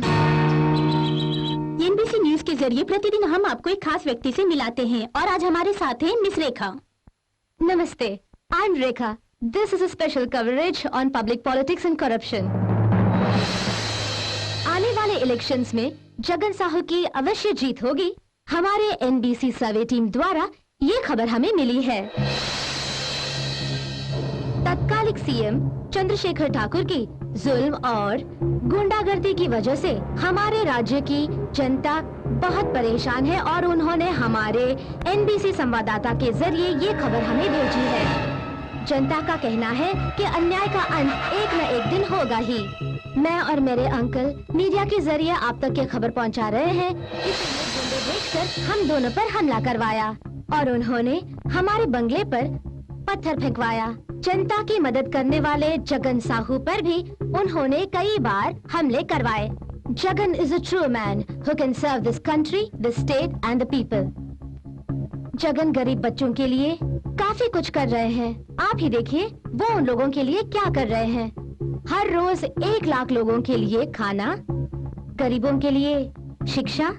एनबीसी न्यूज के जरिए प्रतिदिन हम आपको एक खास व्यक्ति से मिलाते हैं और आज हमारे साथ हैं मिस रेखा। नमस्ते, I am Rekha. This is a special coverage on public politics and corruption. आने वाले इलेक्शंस में जगन साहू की अवश्य जीत होगी। हमारे एनबीसी सर्वे टीम द्वारा ये खबर हमें मिली है। तत्कालिक सीएम चंद्रशेखर ठाकुर की जुल्म और गुंडागर्दी की वजह से हमारे राज्य की जनता बहुत परेशान है और उन्होंने हमारे एनबीसी संवाददाता के जरिए ये खबर हमें भेजी है। जनता का कहना है कि अन्याय का अंत एक न एक दिन होगा ही। मैं और मेरे अंकल मीडिया के जरिए आप तक ये खबर पहुंचा रहे हैं। इसलिए गुंडे भेजकर हम दोनों पर हमला करवाया और उन्होंने हमारे बंगले पर पत्थर फेंकवाया। जनता की मदद करने वाले जगन साहू पर भी उन्होंने कई बार हमले करवाए। Jagan is a true man who can serve this country, this state and the people. Jagan गरीब बच्चों के लिए काफी कुछ कर रहे हैं। आप ही देखिए वो उन लोगों के लिए क्या कर रहे हैं। हर रोज 1 लाख लोगों के लिए खाना, गरीबों के लिए शिक्षा।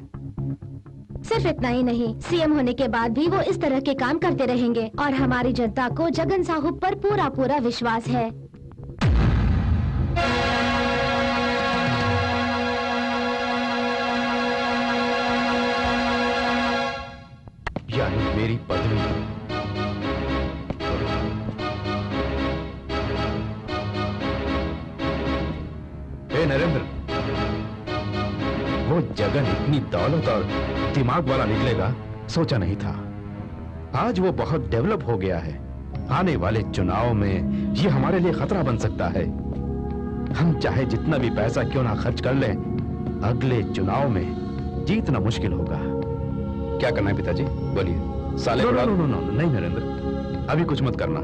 सिर्फ इतना ही नहीं, सीएम होने के बाद भी वो इस तरह के काम करते रहेंगे और हमारी जनता को जगन साहू पर पूरा पूरा विश्वास है। यानी मेरी पत्नी नरेंद्र, वो जगन इतनी दौलत और दिमाग वाला निकलेगा सोचा नहीं था। आज वो बहुत डेवलप हो गया है। आने वाले चुनाव में ये हमारे लिए खतरा बन सकता है। हम चाहे जितना भी पैसा क्यों ना खर्च कर लें, अगले चुनाव में जीतना मुश्किल होगा। क्या करना है पिताजी बोलिए। साले नो, नो, नो, नो, नहीं नरेंद्र, अभी कुछ मत करना।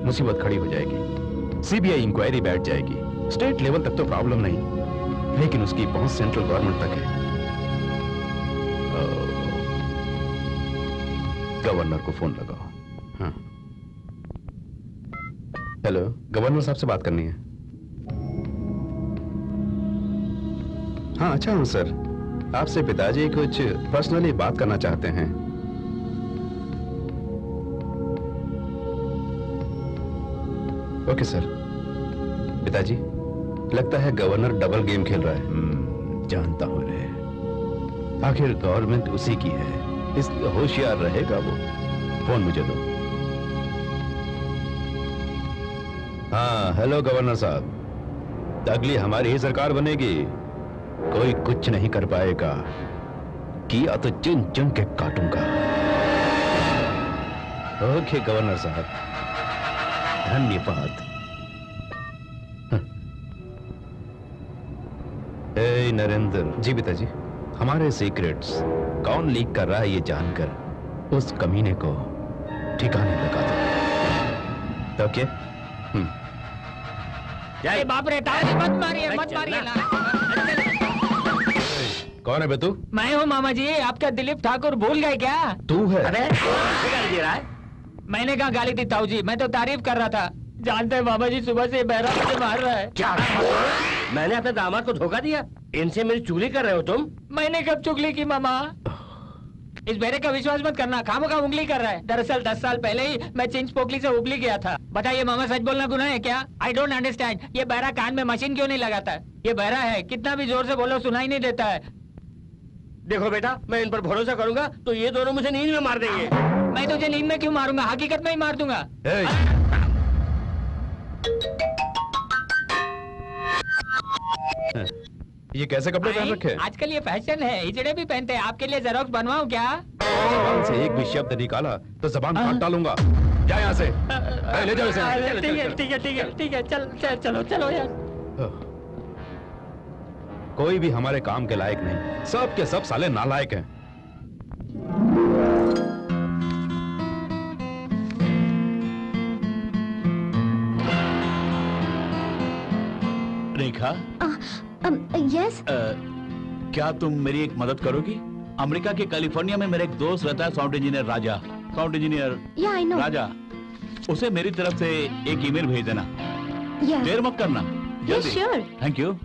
मुसीबत खड़ी हो जाएगी। सीबीआई इंक्वायरी बैठ जाएगी। स्टेट लेवल तक तो प्रॉब्लम नहीं, लेकिन उसकी पहुंच सेंट्रल गवर्नमेंट तक है। गवर्नर को फोन लगाओ। हाँ। हेलो, गवर्नर साहब से बात करनी है। हाँ अच्छा हूं सर। आपसे पिताजी कुछ पर्सनली बात करना चाहते हैं। Okay sir. पिताजी लगता है गवर्नर डबल गेम खेल रहा है। जानता हूं रे, आखिर गवर्नमेंट उसी की है, इसलिए होशियार रहेगा वो। फोन मुझे दो। हाँ हेलो गवर्नर साहब, अगली हमारी ही सरकार बनेगी। कोई कुछ नहीं कर पाएगा, किया तो चुन चुन के काटूंगा। ओके गवर्नर साहब, धन्यवाद। ए नरेंद्र जी। पिताजी, हमारे सीक्रेट्स कौन लीक कर रहा है ये जानकर उस कमीने को ठिकाने लगा दो। ओके? जय बाप रे, ताली मत मारिए, मत मारिए। कौन है बे तू? मैं हूँ मामा जी। आपका दिलीप ठाकुर भूल गए क्या? तू है? अबे गाली दे रहा है? मैंने कहा गाली दी ताऊ जी, मैं तो तारीफ कर रहा था। जानते हैं मामा जी, सुबह से बहरा मुझे मार रहा है। क्या? मैंने अपने दामाद को धोखा दिया? इनसे मेरी चुगली कर रहे हो तुम? मैंने कब चुगली की मामा? इस बेरे का विश्वास मत करना, खामोखा उंगली कर रहा है। दरअसल 10 साल पहले ही मैं चिंच पोकली से उबली गया था। बताइए मामा, सच बोलना गुनाह है क्या? I don't understand. ये बहरा कान में मशीन क्यों नहीं लगाता? ये बहरा है, कितना भी जोर से बोलो सुनाई नहीं देता है। देखो बेटा, मैं इन पर भरोसा करूंगा तो ये दोनों मुझे नींद में मार देंगे। मैं तुझे नींद में क्यों मारूंगा? हकीकत में ही मार दूंगा। ये कैसे कपड़े पहन रखे हैं? आजकल ये फैशन है, हिजड़े भी पहनते हैं। आपके लिए जेरोक्स बनवाऊं क्या? जबान से एक भी शब्द निकाला तो जबान काट डालूंगा। जा यहाँ से। ले जाओ इसे। ठीक है ठीक है ठीक है ठीक है, चलो चलो यार। कोई भी हमारे काम के लायक नहीं, सब के सब साले नालायक हैं। रेखा, यस। क्या तुम मेरी एक मदद करोगी? अमेरिका के कैलिफोर्निया में मेरा एक दोस्त रहता है, साउंड इंजीनियर राजा। साउंड इंजीनियर राजा, उसे मेरी तरफ से एक ईमेल भेज देना। देर मत करना, जल्दी। Thank you.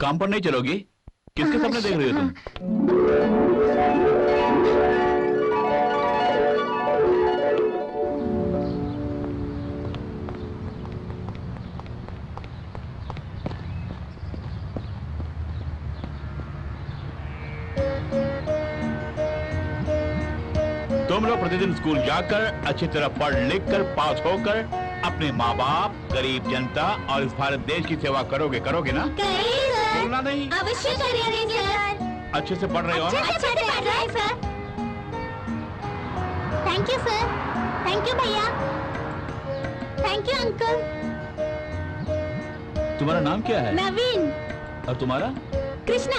काम पर नहीं चलोगी? किसके सपने देख रही हो तुम? तुम लोग प्रतिदिन स्कूल जाकर अच्छी तरह पढ़ लिख कर पास होकर अपने माँ बाप, गरीब जनता और इस भारत देश की सेवा करोगे ना? बोलना नहीं। अवश्य करेंगे सर। अच्छे से पढ़ रहे हो ना? अच्छे से पढ़ रहे हैं sir. Thank you sir. Thank you भैया। Thank you uncle. तुम्हारा नाम क्या है? नवीन। और तुम्हारा? कृष्णा।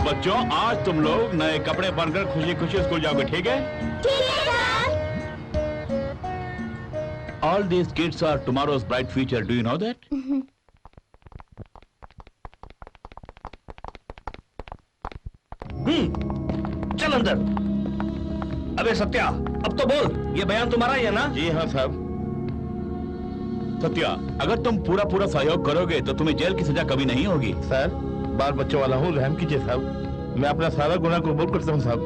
बच्चों, आज तुम लोग नए कपड़े पहनकर खुशी खुशी स्कूल जाओगे, ठीक है? ठीक है sir. All these kids are tomorrow's bright future. Do you know that? चल अंदर। अबे सत्या, अब तो बोल, ये बयान तुम्हारा ही है ना? जी हाँ साहब। सत्या, अगर तुम पूरा सहयोग करोगे तो तुम्हें जेल की सजा कभी नहीं होगी। सर, बाल बच्चों वाला हूँ, रहम कीजिए साहब। मैं अपना सारा गुनाह कबूल करता हूँ साहब,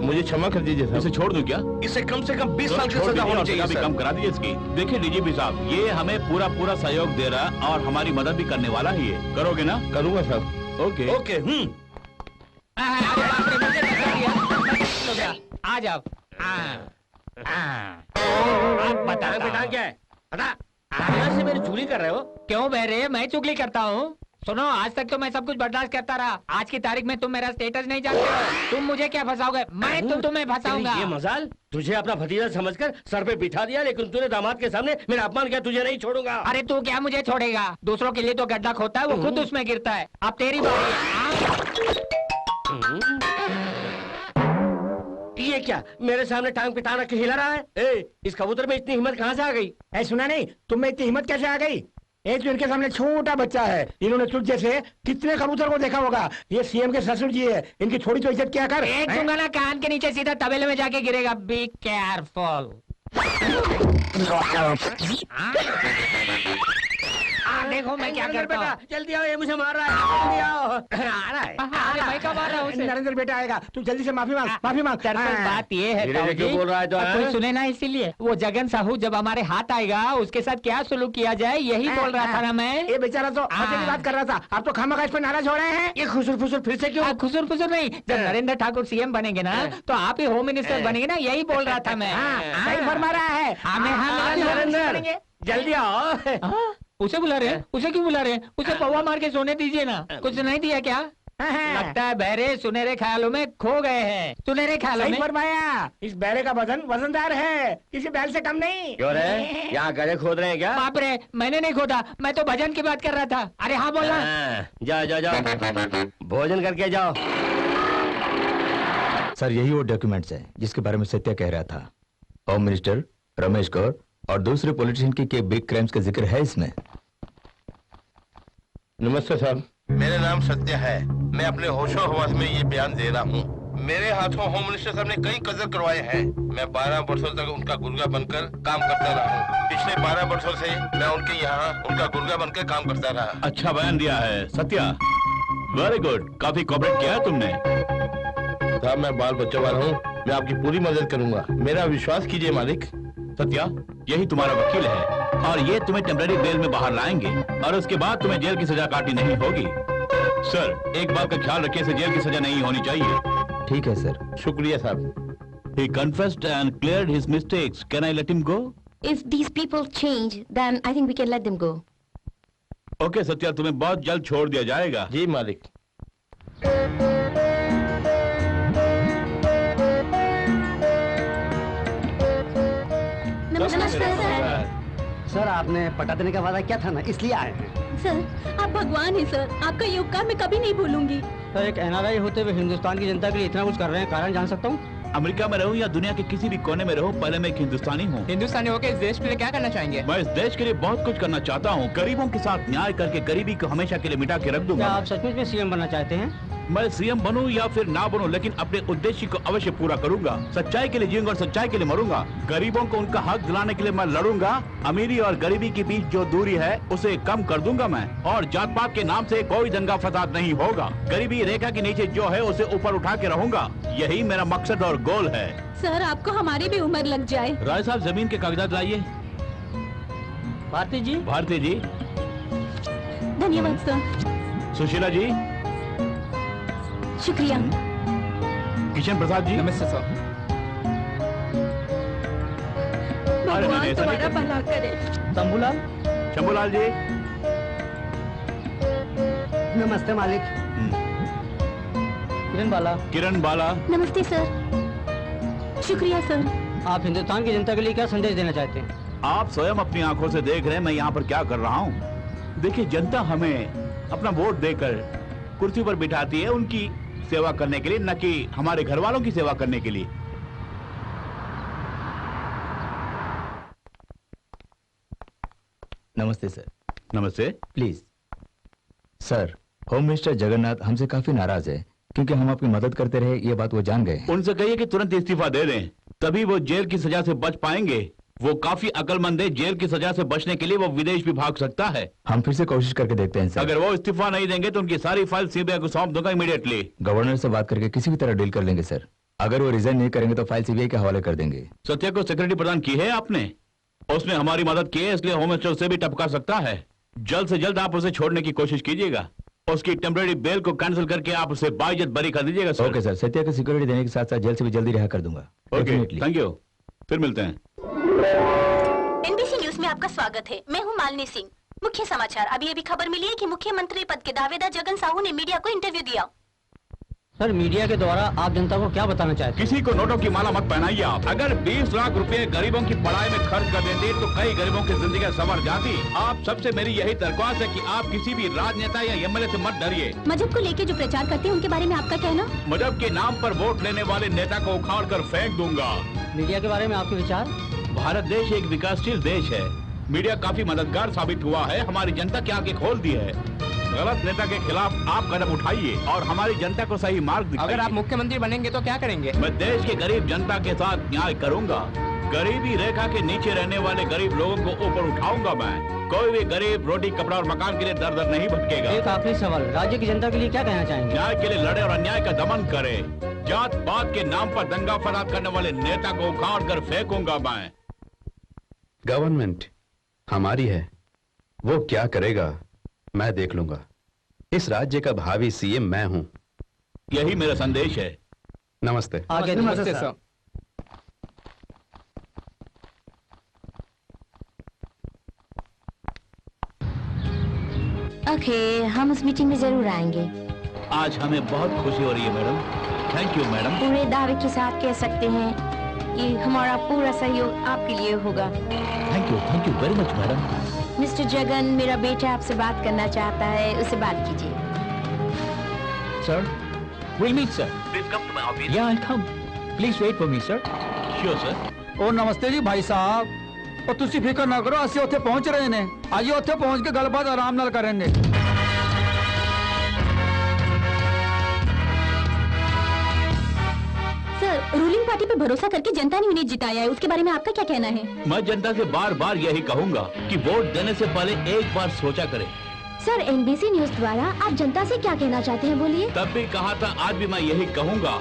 मुझे क्षमा कर दीजिए साहब। इसे छोड़ दूं क्या? इसे कम से कम 20 साल की सजा होनी चाहिए सर। कम करा दीजिए इसकी। देखिए डीजीपी साहब, ये हमें पूरा सहयोग दे रहा है और हमारी मदद भी करने वाला ही है। करोगे ना? करूंगा साहब। Okay okay. आ जाओ। आप बताओ बेटा क्या है? बता। से मेरी चुगली कर रहे हो? क्यों बहरे, मैं चुगली करता हूँ? सुनो, आज तक तो मैं सब कुछ बर्दाश्त करता रहा। आज की तारीख में तुम मेरा स्टेटस नहीं जानते हो। तुम मुझे क्या फंसाओगे? मैं तो तुम्हें फंसाऊंगा। ये मजाल, तुझे अपना भतीजा समझकर सर पे बिठा दिया, लेकिन तूने दामाद के सामने मेरा अपमान किया। तुझे नहीं छोड़ूंगा। अरे तू क्या मुझे छोड़ेगा? दूसरों के लिए तो गड्ढा खोदता है, वो खुद उसमें गिरता है। अब तेरी बारी है। ये क्या मेरे सामने टांग पे टांग रख के हिला रहा है? ए, इस कबूतर में इतनी हिम्मत कहाँ से आ गई? सुना नहीं, तुम में इतनी हिम्मत कैसे आ गई? एक तो इनके सामने छोटा बच्चा है, इन्होंने तुझ जैसे कितने कबूतर को देखा होगा। ये सीएम के ससुर जी है, इनकी थोड़ी तो इज्जत क्या कर। एक दूंगा ना कान के नीचे, सीधा तबेले में जाके गिरेगा। Be careful. देखो मैं क्या करता हूँ। जल्दी आओ, ये मुझे मार रहा है। जल्दी आओ। आ रहा है। मैं कब आ रहा हूँ? नरेंद्र बेटा आएगा, तू जल्दी से माफी मांग, माफी मांग। बात ये है क्यों बोल रहा है? तो कोई सुने ना, इसीलिए वो जगन साहू जब हमारे हाथ आएगा उसके साथ क्या सुलूक किया जाए यही बोल रहा था ना मैं। ये बेचारा तो मजे की बात कर रहा था, आप तो खामखा इस पर नाराज हो रहे हैं। ये खुसुर फुसुर फिर से क्यों? खुसुर फुसुर नहीं, जब नरेंद्र ठाकुर सीएम बनेंगे ना तो आप ही होम मिनिस्टर बनेंगे ना, यही बोल रहा था मैं। सही फरमा रहा है। नरेंद्र जल्दी आओ। उसे बुला रहे हैं? उसे क्यों बुला रहे हैं? उसे पौवा मार के सोने दीजिए ना। कुछ नहीं दिया क्या? लगता है बहरे सुनहरे ख्यालों में खो गए हैं। सुनहरे ख्यालों सही में फरमाया। इस बैरे का वजन वजनदार है, किसी बैल से कम नहीं। क्यों रे, यहाँ गधे खोद रहे हैं क्या? बाप रे, मैंने नहीं खोदा, मैं तो भजन की बात कर रहा था। अरे हाँ बोलना। जाओ जाओ जाओ, भोजन करके जाओ। सर यही वो डॉक्यूमेंट्स है जिसके बारे में सत्या कह रहा था। होम मिनिस्टर रमेश गौर और दूसरे पॉलिटिशियन के बिग क्राइम्स का जिक्र है इसमें। नमस्ते साहब, मेरा नाम सत्या है। मैं अपने होशो हवास में ये बयान दे रहा हूँ। मेरे हाथों होम मिनिस्टर साहब ने कई कजर करवाए हैं। मैं 12 वर्षों तक उनका गुर्गा बनकर काम करता रहा हूँ। पिछले 12 वर्षों से मैं उनके यहाँ उनका गुर्गा बनकर काम करता रहा। अच्छा बयान दिया है सत्या, वेरी गुड, काफी कोऑपरेट किया है तुमने। साहब मैं बाल बच्चा वाला हूँ, मैं आपकी पूरी मदद करूंगा, मेरा विश्वास कीजिए मालिक। सत्या, यही तुम्हारा वकील है और ये तुम्हें टेम्पररी बेल में बाहर लाएंगे और उसके बाद तुम्हें जेल की सजा काटनी नहीं होगी। सर एक बात का ख्याल रखिए, इसे जेल की सजा नहीं होनी चाहिए। ठीक है सर। शुक्रिया साहब। He confessed and cleared his mistakes. Can I let him go? If these people change, then I think we can let them go. Okay Satya, तुम्हें बहुत जल्द छोड़ दिया जाएगा। जी मालिक। नमस्कार सर। सर आपने पटा देने का वादा किया था ना, इसलिए आए हैं। सर आप भगवान हैं सर, आपका ये उपकार मैं कभी नहीं भूलूंगी। सर एक NRI होते हुए हिंदुस्तान की जनता के लिए इतना कुछ कर रहे हैं, कारण जान सकता हूँ? अमेरिका में रहूं या दुनिया के किसी भी कोने में रहूं, पहले मैं एक हिंदुस्तानी हूं। हिंदुस्तानी होकर इस देश के लिए क्या करना चाहेंगे? मैं इस देश के लिए बहुत कुछ करना चाहता हूं। गरीबों के साथ न्याय करके गरीबी को हमेशा के लिए मिटा के रख दूंगा। क्या आप सचमुच में CM बनना चाहते हैं? मैं सीएम बनूं या फिर ना बनूं, लेकिन अपने उद्देश्य को अवश्य पूरा करूंगा। सच्चाई के लिए जीऊंगा और सच्चाई के लिए मरूंगा। गरीबों को उनका हक दिलाने के लिए मैं लड़ूंगा। अमीरी और गरीबी के बीच जो दूरी है उसे कम कर दूंगा मैं, और जात पात के नाम से कोई दंगा फसाद नहीं होगा। गरीबी रेखा के नीचे जो है उसे ऊपर उठा के रहूंगा। यही मेरा मकसद और गोल है। सर आपको हमारी भी उम्र लग जाए। राय साहब जमीन के कागजात लाइए। भारती जी। भारती जी। धन्यवाद सर। सुशीला जी। शुक्रिया। किशन प्रसाद जी। नमस्ते सर। भगवान तुम्हारा भला करे। शंभूलाल। शंभूलाल जी। नमस्ते मालिक। किरण बाला। किरण बाला। नमस्ते सर। शुक्रिया सर। आप हिंदुस्तान की जनता के लिए क्या संदेश देना चाहते हैं? आप स्वयं अपनी आंखों से देख रहे हैं मैं यहाँ पर क्या कर रहा हूँ। देखिए, जनता हमें अपना वोट देकर कुर्सी पर बिठाती है उनकी सेवा करने के लिए, न कि हमारे घर वालों की सेवा करने के लिए। नमस्ते सर। नमस्ते। Please sir, home minister Jagannath हमसे काफी नाराज है क्योंकि हम आपकी मदद करते रहे, ये बात वो जान गए। उनसे कहिए कि तुरंत इस्तीफा दे दें, तभी वो जेल की सजा से बच पाएंगे। वो काफी अक्लमंद है, जेल की सजा से बचने के लिए वो विदेश भी भाग सकता है। हम फिर से कोशिश करके देखते हैं सर। अगर वो इस्तीफा नहीं देंगे तो उनकी सारी फाइल सीबीआई को सौंप दूंगा इमीडिएटली। गवर्नर से बात करके किसी भी तरह डील कर लेंगे सर। अगर वो रिजाइन नहीं करेंगे तो फाइल सीबीआई के हवाले कर देंगे। सत्या को सिक्योरिटी प्रदान की है आपने, उसने हमारी मदद की है, इसलिए होम मिनिस्टर से भी टपका सकता है। जल्द से जल्द आप उसे छोड़ने की कोशिश कीजिएगा। उसकी टेम्पररी बेल को कैंसिल करके आप उसे बाइज्जत बरी कर दीजिएगा सर। ओके सर, सत्या को सिक्योरिटी देने के साथ साथ जेल से भी जल्दी रिहा कर दूंगा। ओके, थैंक यू, फिर मिलते हैं। NBC न्यूज में आपका स्वागत है। मैं हूं मालिनी सिंह। मुख्य समाचार, अभी खबर मिली है कि मुख्यमंत्री पद के दावेदार जगन साहू ने मीडिया को इंटरव्यू दिया। सर मीडिया के द्वारा आप जनता को क्या बताना चाहते हैं? किसी को नोटों की माला मत पहनाइए आप। अगर 20 लाख रुपए गरीबों की पढ़ाई में खर्च कर देते तो कई गरीबों की जिंदगी संवर जाती। आप सबसे मेरी यही दरख्वास्त है कि आप किसी भी राजनेता या MLA से मत डरिए। मजहब को लेके जो प्रचार करते हैं उनके बारे में आपका कहना? मजहब के नाम पर वोट लेने वाले नेता को उखाड़ कर फेंक दूंगा। मीडिया के बारे में आपके विचार? भारत देश एक विकासशील देश है। मीडिया काफी मददगार साबित हुआ है, हमारी जनता की आंखें खोल दी है। गलत नेता के खिलाफ आप कदम उठाइए और हमारी जनता को सही मार्ग दिखाइए। अगर आप मुख्यमंत्री बनेंगे तो क्या करेंगे? मैं देश के गरीब जनता के साथ न्याय करूंगा। गरीबी रेखा के नीचे रहने वाले गरीब लोगों को ऊपर उठाऊंगा मैं। कोई भी गरीब रोटी कपड़ा और मकान के लिए दर दर नहीं भटकेगा। एक आखिरी सवाल, राज्य की जनता के लिए क्या कहना चाहेंगे? न्याय के लिए लड़े और अन्याय का दमन करे। जात पात के नाम पर दंगा फसाद करने वाले नेता को उखाड़ कर फेंकूंगा मैं। गवर्नमेंट हमारी है, वो क्या करेगा मैं देख लूंगा। इस राज्य का भावी CM मैं हूं। यही मेरा संदेश है। नमस्ते। आगे नमस्ते सर। ओके, हम उस मीटिंग में जरूर आएंगे। आज हमें बहुत खुशी हो रही है मैडम। Thank you madam. पूरे दावे के साथ कह सकते हैं कि हमारा पूरा सहयोग आपके लिए होगा। Thank you very much madam. Mister Jagan, मेरा बेटा आपसे बात करना चाहता है, उससे बात कीजिए। Sir, we'll meet sir. Please come to my office. Yeah, I'll come. Please wait for me, sir. Sure sir. ओ नमस्ते जी भाई साहब। और तुसी फिक्र ना करो, ਅਸੀਂ ਉੱਥੇ ਪਹੁੰਚ ਰਹੇ ਨੇ। ਆਈਏ ਉੱਥੇ ਪਹੁੰਚ ਕੇ ਗੱਲਬਾਤ ਆਰਾਮ ਨਾਲ ਕਰਾਂਗੇ। सर, रूलिंग पार्टी पे भरोसा करके जनता ने उन्हें जिताया है, उसके बारे में आपका क्या कहना है? मैं जनता से बार बार यही कहूंगा कि वोट देने से पहले एक बार सोचा करें। सर, एनबीसी न्यूज द्वारा आप जनता से क्या कहना चाहते हैं, बोलिए। तब भी कहा था, आज भी मैं यही कहूंगा,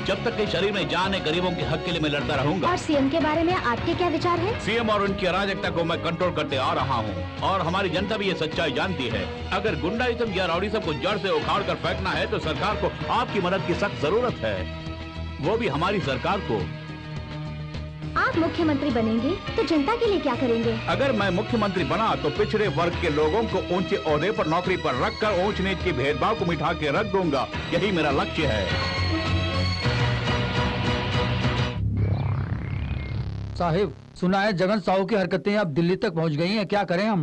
जब तक के शरीर में जान है गरीबों के हक के लिए मैं लड़ता रहूंगा। और सीएम के बारे में आपके क्या विचार हैं? सीएम और उनकी अराजकता को मैं कंट्रोल करते आ रहा हूं और हमारी जनता भी ये सच्चाई जानती है। अगर गुंडाइज्म या रउडीज़म को जड़ से उखाड़ कर फेंकना है तो सरकार को आपकी मदद की सख्त जरूरत है, वो भी हमारी सरकार को। आप मुख्यमंत्री बनेंगे तो जनता के लिए क्या करेंगे? अगर मैं मुख्यमंत्री बना तो पिछड़े वर्ग के लोगों को ऊंचे ओहदे पर नौकरी पर रखकर ऊंच नीच के भेदभाव को मिटा के रख दूंगा। यही मेरा लक्ष्य है। साहिब, सुना है जगन साहू की हरकतें अब दिल्ली तक पहुंच गई हैं, क्या करें हम?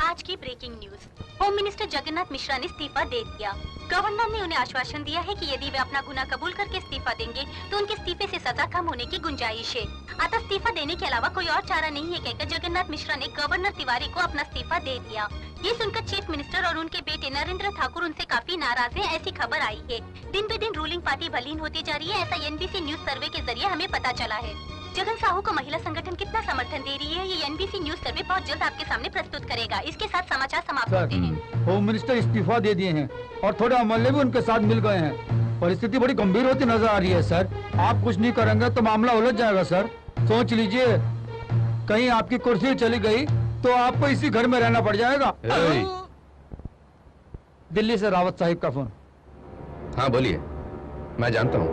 आज की breaking news, home minister Jagannath Mishra ने इस्तीफा दे दिया। गवर्नर ने उन्हें आश्वासन दिया है कि यदि वे अपना गुनाह कबूल करके इस्तीफा देंगे तो उनके इस्तीफे से सजा कम होने की गुंजाइश है। अतः इस्तीफा देने के अलावा कोई और चारा नहीं है, कहकर जगन्नाथ मिश्रा ने गवर्नर तिवारी को अपना इस्तीफा दे दिया। ये सुनकर चीफ मिनिस्टर और उनके बेटे नरेंद्र ठाकुर उनसे काफी नाराज हैं, ऐसी खबर आई है। दिन ब दिन रूलिंग पार्टी बलीन होती जा रही है, ऐसा एनबीसी न्यूज सर्वे के जरिए हमें पता चला है। जगन साहू को महिला संगठन कितना समर्थन दे रही है, ये एनबीसी न्यूज सर्वे बहुत जल्द आपके सामने प्रस्तुत करेगा। इसके साथ समाचार समाप्त होते हैं। होम मिनिस्टर इस्तीफा दे दिए हैं और थोड़े अमले भी उनके साथ मिल गए हैं। परिस्थिति बड़ी गंभीर होती नजर आ रही है सर। आप कुछ नहीं करेंगे तो मामला उलझ जाएगा सर। सोच लीजिए, कहीं आपकी कुर्सी चली गई तो आपको इसी घर में रहना पड़ जाएगा। दिल्ली से रावत साहिब का फोन। हाँ बोलिए, मैं जानता हूँ।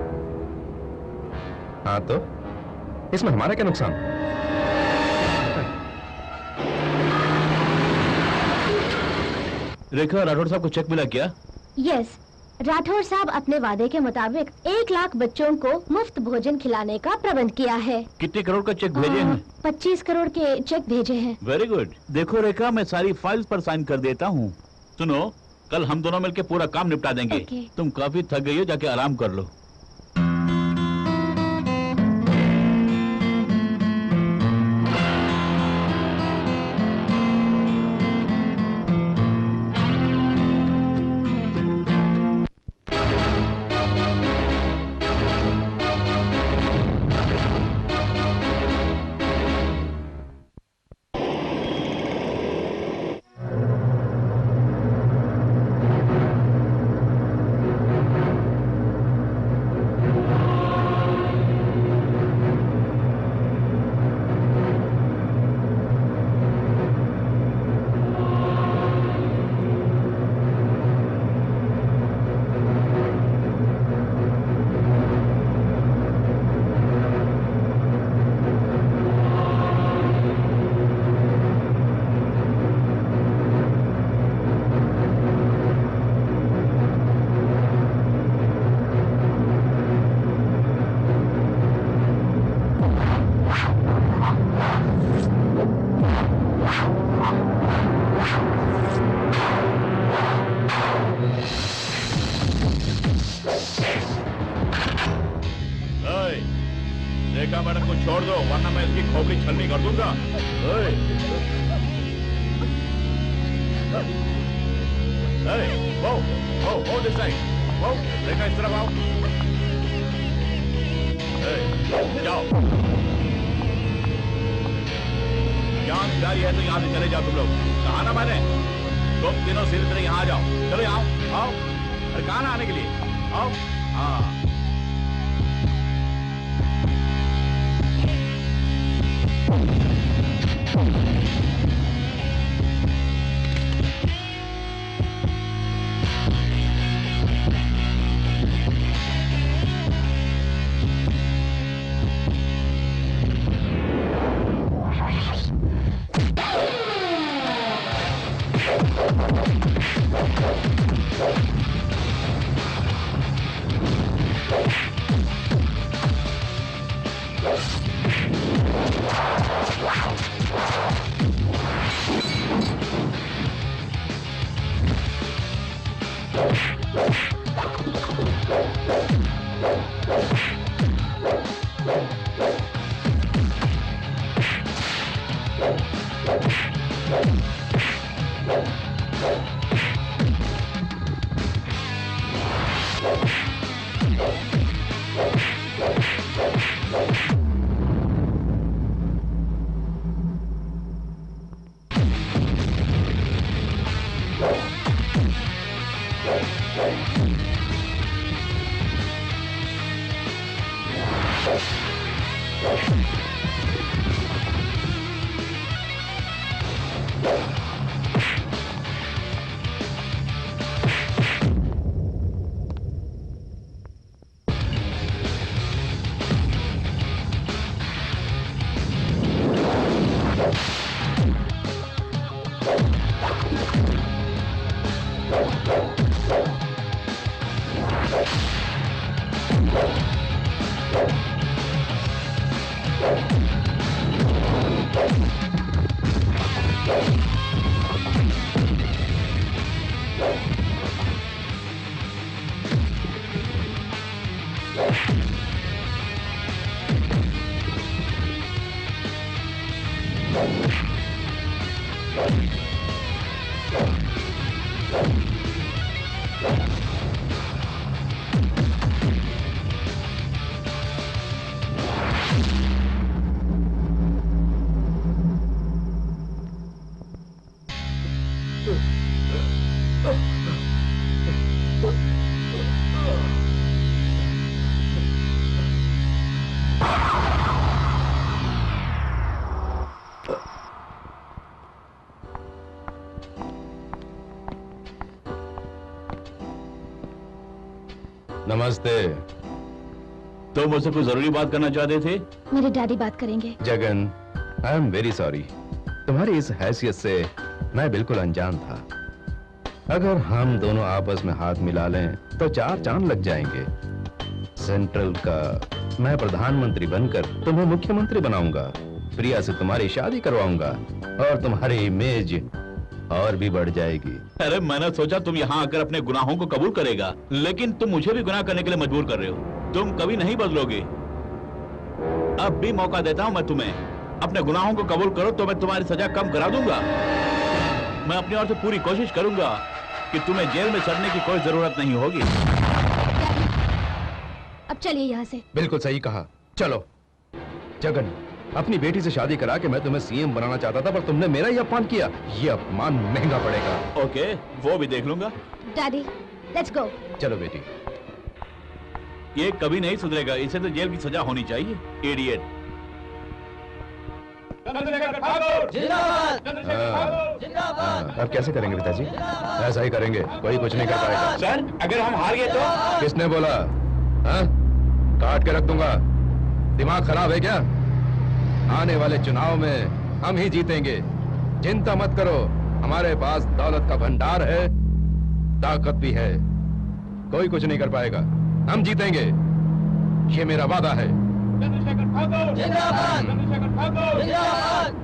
हाँ तो इसमें हमारा क्या नुकसान? रेखा, राठौर साहब को चेक मिला क्या? यस, राठौर साहब अपने वादे के मुताबिक 1 लाख बच्चों को मुफ्त भोजन खिलाने का प्रबंध किया है। कितने करोड़ का चेक भेजे हैं? 25 करोड़ के चेक भेजे हैं। Very good. देखो रेखा, मैं सारी फाइल्स पर साइन कर देता हूँ। सुनो, कल हम दोनों मिलकर पूरा काम निपटा देंगे। तुम काफी थक गई हो, जाके आराम कर लो। मैडम को छोड़ दो, वरना मैं इसकी खोपड़ी छलनी कर दूंगा। वो दिस साइड, वो रेखा इस तरफ आओ। जाओ, जान जारी है तो यहाँ से चले जाओ तुम लोग। कहा ना मैंने, तुम तीनों सीधे तरह यहाँ आ जाओ। चलो आओ आओ, अरे कहाँ ना आने के लिए आओ। हाँ नमस्ते। तो मुझसे कोई जरूरी बात करना चाहते थे? मेरे डैडी बात करेंगे। Jagan, I am very sorry. तुम्हारी इस हैसियत से मैं बिल्कुल अनजान था। अगर हम दोनों आपस में हाथ मिला लें तो 4 चांद लग जाएंगे। सेंट्रल का मैं प्रधानमंत्री बनकर तुम्हें मुख्यमंत्री बनाऊंगा। प्रिया से तुम्हारी शादी करवाऊंगा और तुम्हारी इमेज और भी बढ़ जाएगी। अरे मैंने सोचा तुम यहाँ आकर अपने गुनाहों को कबूल करेगा, लेकिन तुम मुझे भी गुनाह करने के लिए मजबूर कर रहे हो। तुम कभी नहीं बदलोगे। अब भी मौका देता हूँ मैं तुम्हें। अपने गुनाहों को कबूल करो तो मैं तुम्हारी सजा कम करा दूंगा। मैं अपनी ओर से पूरी कोशिश करूंगा कि तुम्हें जेल में सड़ने की कोई जरूरत नहीं होगी। अब चलिए यहाँ से। बिल्कुल सही कहा, चलो। जगन, अपनी बेटी से शादी करा के मैं तुम्हें सीएम बनाना चाहता था, पर तुमने मेरा ही अपमान किया। ये अपमान महंगा पड़ेगा। ओके, वो भी देख लूंगा। Daddy, let's go. चलो बेटी। ये कभी नहीं सुधरेगा, इसे तो जेल की सजा होनी चाहिए। इडियट। अब कैसे करेंगे पिताजी? ऐसा ही करेंगे, कोई कुछ नहीं कर पाएगा। सर, अगर हम हार गए तो? किसने बोला? हाँ? काट के रख दूंगा। दिमाग खराब है क्या? आने वाले चुनाव में हम ही जीतेंगे, चिंता मत करो। हमारे पास दौलत का भंडार है, ताकत भी है, कोई कुछ नहीं कर पाएगा। हम जीतेंगे, ये मेरा वादा है। जिंदाबाद! जिंदाबाद!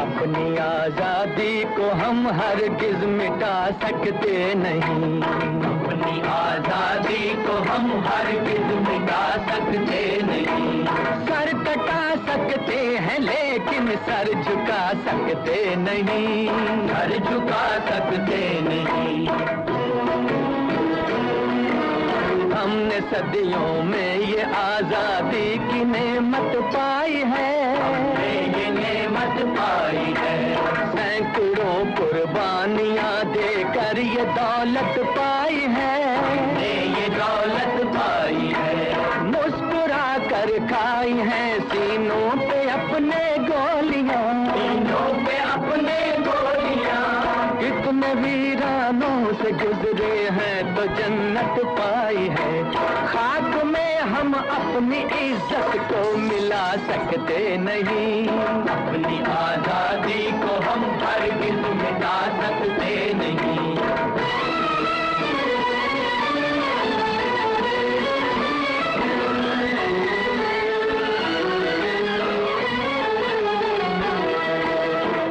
अपनी आजादी को हम हरगिज मिटा सकते नहीं। अपनी आजादी को हम हरगिज मिटा सकते नहीं। सर कटा सकते हैं लेकिन सर झुका सकते नहीं। सर झुका सकते नहीं। हमने सदियों में ये आजादी की नेमत पाई है। हमने ये नेमत पाई है। सैकड़ों कुर्बानियां देकर ये दौलत पाई है। हमने ये दौलत पाई है। मुस्कुरा कर खाई है सीनों पे अपने गोलियां। सीनों पे अपने गोलियां। कितने वीरानों से गुजरे हैं तो जन्नत पाई है। खाक में हम अपनी इज्जत को मिला सकते नहीं। अपनी आजादी को हम हरगिज मिटा सकते नहीं।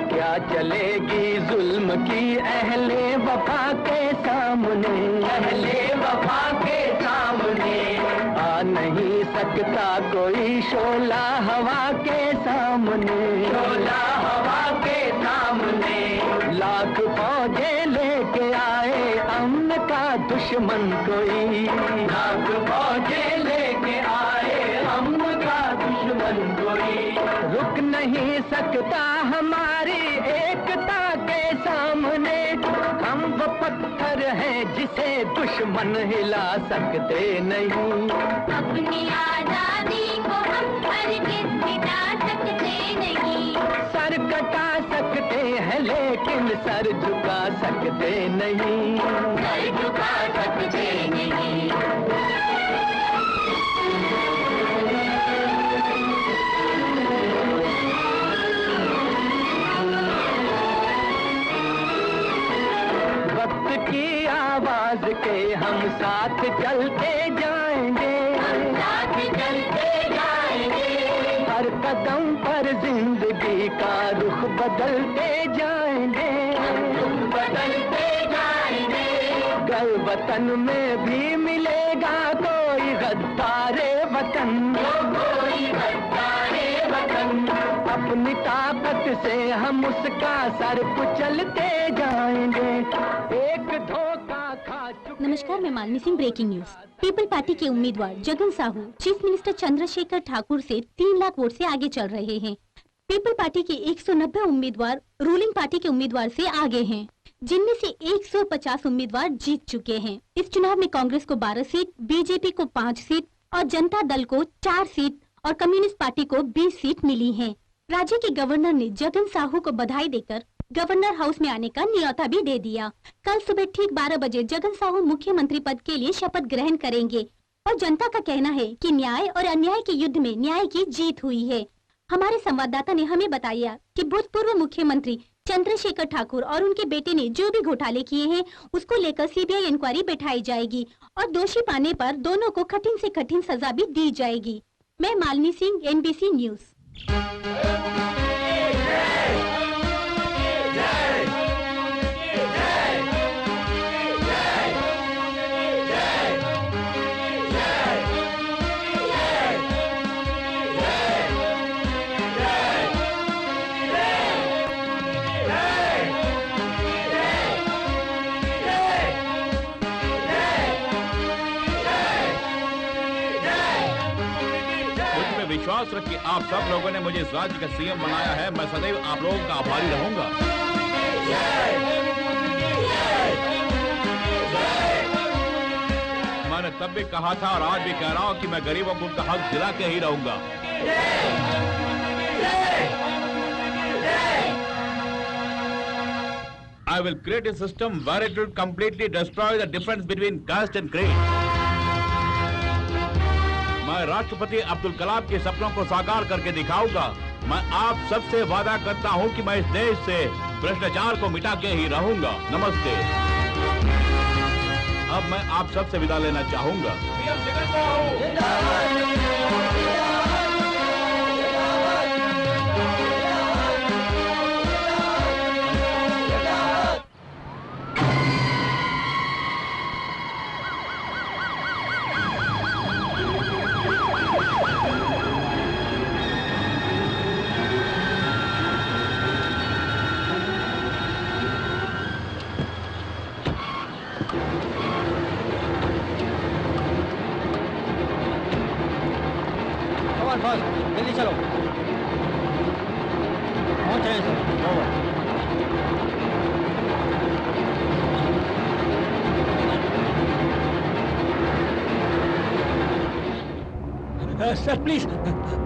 क्या चलेगी जुल्म की अहले वफा के सामने। अहले वफा के सामने आ नहीं सकता कोई शोला हवा के सामने। शोला हवा के सामने लाख फौजें लेके आए अमन का दुश्मन कोई। लाख फौजें लेके आए अमन का दुश्मन कोई। रुक नहीं सकता हमारी एकता के सामने। हम वो पत्थर हैं जिसे दुश्मन हिला सकते नहीं। अपनी आजादी को हम हरगिज मिटा सकते नहीं। सर कटा सकते हैं लेकिन सर झुका सकते नहीं। सर झुका सकते नहीं। वक्त की आवाज के हम साथ चलते जाएंगे, साथ चलते जाएंगे। हर कदम पर जिंदगी का रुख बदलते जाएंगे, रुख बदलते जाएंगे। कल वतन में भी मिलेगा कोई गद्दारे वतन, कोई गद्दारे वतन। अपनी ताकत से हम उसका सर कुचलते जाएंगे। एक धोखा खा चुके। नमस्कार, मैं Malini Singh. Breaking news. People party के उम्मीदवार जगन साहू चीफ मिनिस्टर चंद्रशेखर ठाकुर से 3 लाख वोट से आगे चल रहे हैं। पीपल पार्टी के 190 उम्मीदवार रूलिंग पार्टी के उम्मीदवार से आगे हैं, जिनमें से 150 उम्मीदवार जीत चुके हैं। इस चुनाव में कांग्रेस को 12 सीट, बीजेपी को 5 सीट और जनता दल को 4 सीट और कम्युनिस्ट पार्टी को 20 सीट मिली है। राज्य के गवर्नर ने जगन साहू को बधाई देकर गवर्नर हाउस में आने का न्योता भी दे दिया। कल सुबह ठीक 12 बजे जगन साहू मुख्यमंत्री पद के लिए शपथ ग्रहण करेंगे और जनता का कहना है कि न्याय और अन्याय के युद्ध में न्याय की जीत हुई है। हमारे संवाददाता ने हमें बताया कि भूतपूर्व मुख्यमंत्री चंद्रशेखर ठाकुर और उनके बेटे ने जो भी घोटाले किए हैं उसको लेकर सीबीआई इंक्वायरी बैठाई जाएगी और दोषी पाने पर दोनों को कठिन से कठिन सजा भी दी जाएगी। मैं मालिनी सिंह, NBC न्यूज। विश्वास रख के आप सब लोगों ने मुझे इस राज्य का सीएम बनाया है। मैं सदैव आप लोगों का आभारी रहूंगा। मैंने तब भी कहा था और आज भी कह रहा हूं कि मैं गरीबों को उनका हक दिला के ही रहूंगा। I will create a system where it will completely destroy the difference between caste and creed. मैं राष्ट्रपति अब्दुल कलाम के सपनों को साकार करके दिखाऊंगा। मैं आप सबसे वादा करता हूं कि मैं इस देश से भ्रष्टाचार को मिटा के ही रहूंगा। नमस्ते। अब मैं आप सबसे विदा लेना चाहूंगा। जल्दी चलो, पहुंच रहे हैं सर। सर प्लीज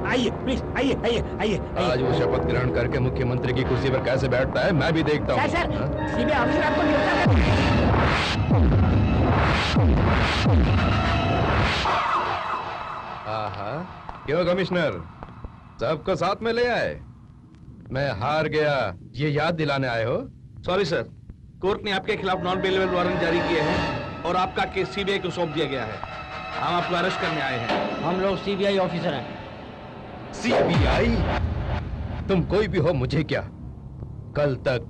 आइए, प्लीज आइए आइए आइए। आज वो शपथ ग्रहण करके मुख्यमंत्री की कुर्सी पर कैसे बैठता है मैं भी देखता हूँ। सर सीबीआई ऑफिसर आपको न्योता क्यों कमिश्नर, सबको साथ में ले आए? मैं हार गया ये याद दिलाने आए हो? सॉरी सर, कोर्ट ने आपके खिलाफ नॉन बेलेबल वारंट जारी किए हैं और आपका केस सीबीआई को सौंप दिया गया है। हम आपको अरेस्ट करने आए हैं। हम लोग सीबीआई ऑफिसर हैं। सीबीआई? तुम कोई भी हो मुझे क्या? कल तक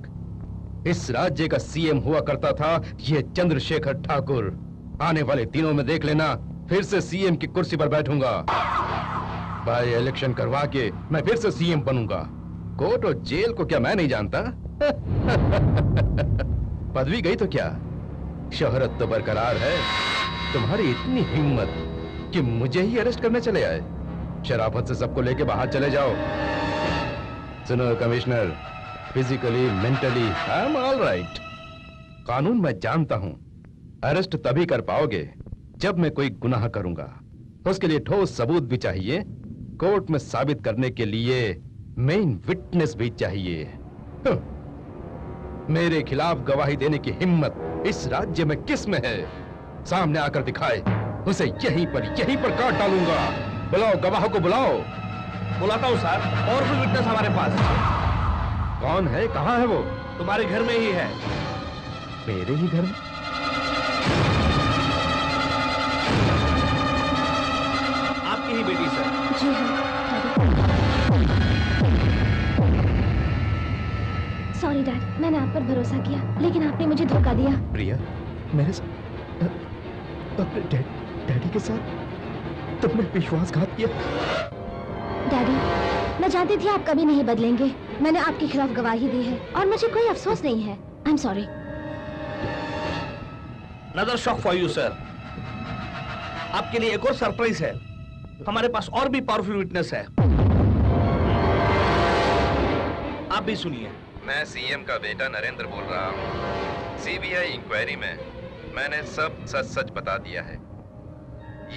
इस राज्य का सीएम हुआ करता था ये चंद्रशेखर ठाकुर। आने वाले दिनों में देख लेना, फिर से सीएम की कुर्सी पर बैठूंगा। बाय इलेक्शन करवा के मैं फिर से सीएम बनूंगा। कोर्ट और जेल को क्या मैं नहीं जानता? पदवी गई तो क्या, शोहरत तो बरकरार है। तुम्हारी इतनी हिम्मत कि मुझे ही अरेस्ट करने चले आए। शराफत से सबको लेके बाहर चले जाओ। सुनो commissioner, physically mentally I am all right. कानून मैं जानता हूं। अरेस्ट तभी कर पाओगे जब मैं कोई गुनाह करूंगा। उसके लिए ठोस सबूत भी चाहिए। कोर्ट में साबित करने के लिए मेन विटनेस भी चाहिए। मेरे खिलाफ गवाही देने की हिम्मत इस राज्य में किस में है? सामने आकर दिखाए, उसे यहीं पर काट डालूंगा। बुलाओ गवाह को, बुलाओ। बुलाता हूँ सर, और भी विटनेस हमारे पास। कौन है, कहाँ है वो? तुम्हारे घर में ही है। मेरे ही घर में? आपकी ही बेटी सर। जी हाँ। सॉरी डैड, मैंने आप पर भरोसा किया, लेकिन आपने मुझे धोखा दिया। प्रिया, मेरे साथ, अपने डैडी के साथ तुमने विश्वासघात किया। डैडी, मैं जानती थी आप कभी नहीं बदलेंगे। मैंने आपके खिलाफ गवाही दी है और मुझे कोई अफसोस नहीं है। I am sorry. Another shock for you, sir. आपके लिए एक और सरप्राइज है। हमारे पास और भी पावरफुल विटनेस है। आप भी सुनिए। मैं सीएम का बेटा नरेंद्र बोल रहा हूँ। सीबीआई इंक्वायरी में मैंने सब सच बता दिया है।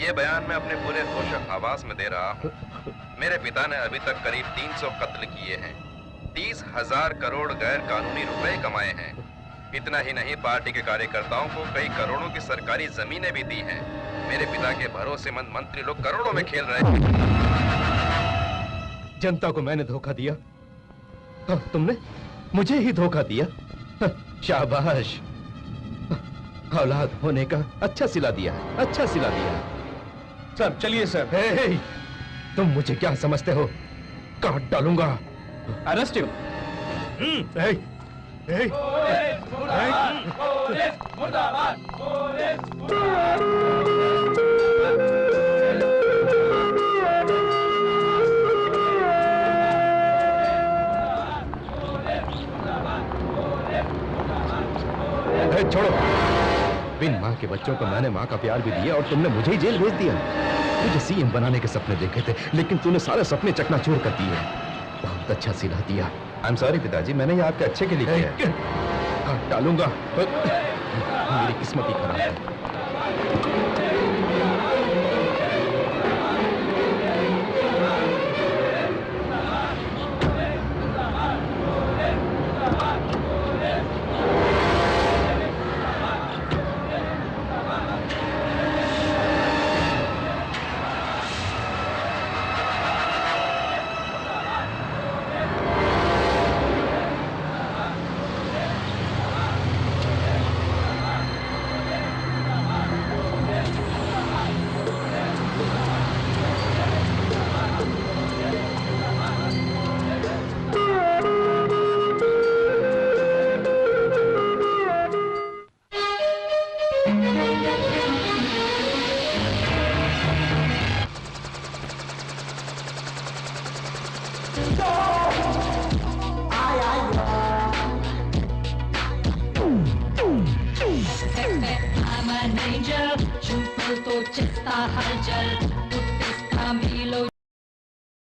ये बयान मैं अपने पूरे होश आवाज में दे रहा हूँ। मेरे पिता ने अभी तक करीब 300 कत्ल किए हैं, 30,000 करोड़ गैर कानूनी रुपए कमाए हैं। इतना ही नहीं, पार्टी के कार्यकर्ताओं को कई करोड़ों की सरकारी जमीनें भी दी हैं। मेरे पिता के भरोसेमंद मंत्री लोग करोड़ों में खेल रहे हैं। जनता को मैंने धोखा दिया और तुमने मुझे ही धोखा दिया। शाबाश, औलाद होने का अच्छा सिला दिया है, अच्छा सिला दिया है। सर चलिए सर। हे, तुम मुझे क्या समझते हो? काट डालूंगा। Arrest him. छोड़ो। बिन माँ के बच्चों को मैंने माँ का प्यार भी दिया और तुमने मुझे ही जेल भेज दिया। मुझे सीएम बनाने के सपने देखे थे, लेकिन तूने सारे सपने चकनाचूर कर दिए। बहुत अच्छा सिला दिया। आई एम सॉरी पिताजी, मैंने ये आपके अच्छे के लिए किया है। काट डालूंगा। मेरी किस्मत ही खराब है। I'm an angel, छुपल तो चेष्टा हलचल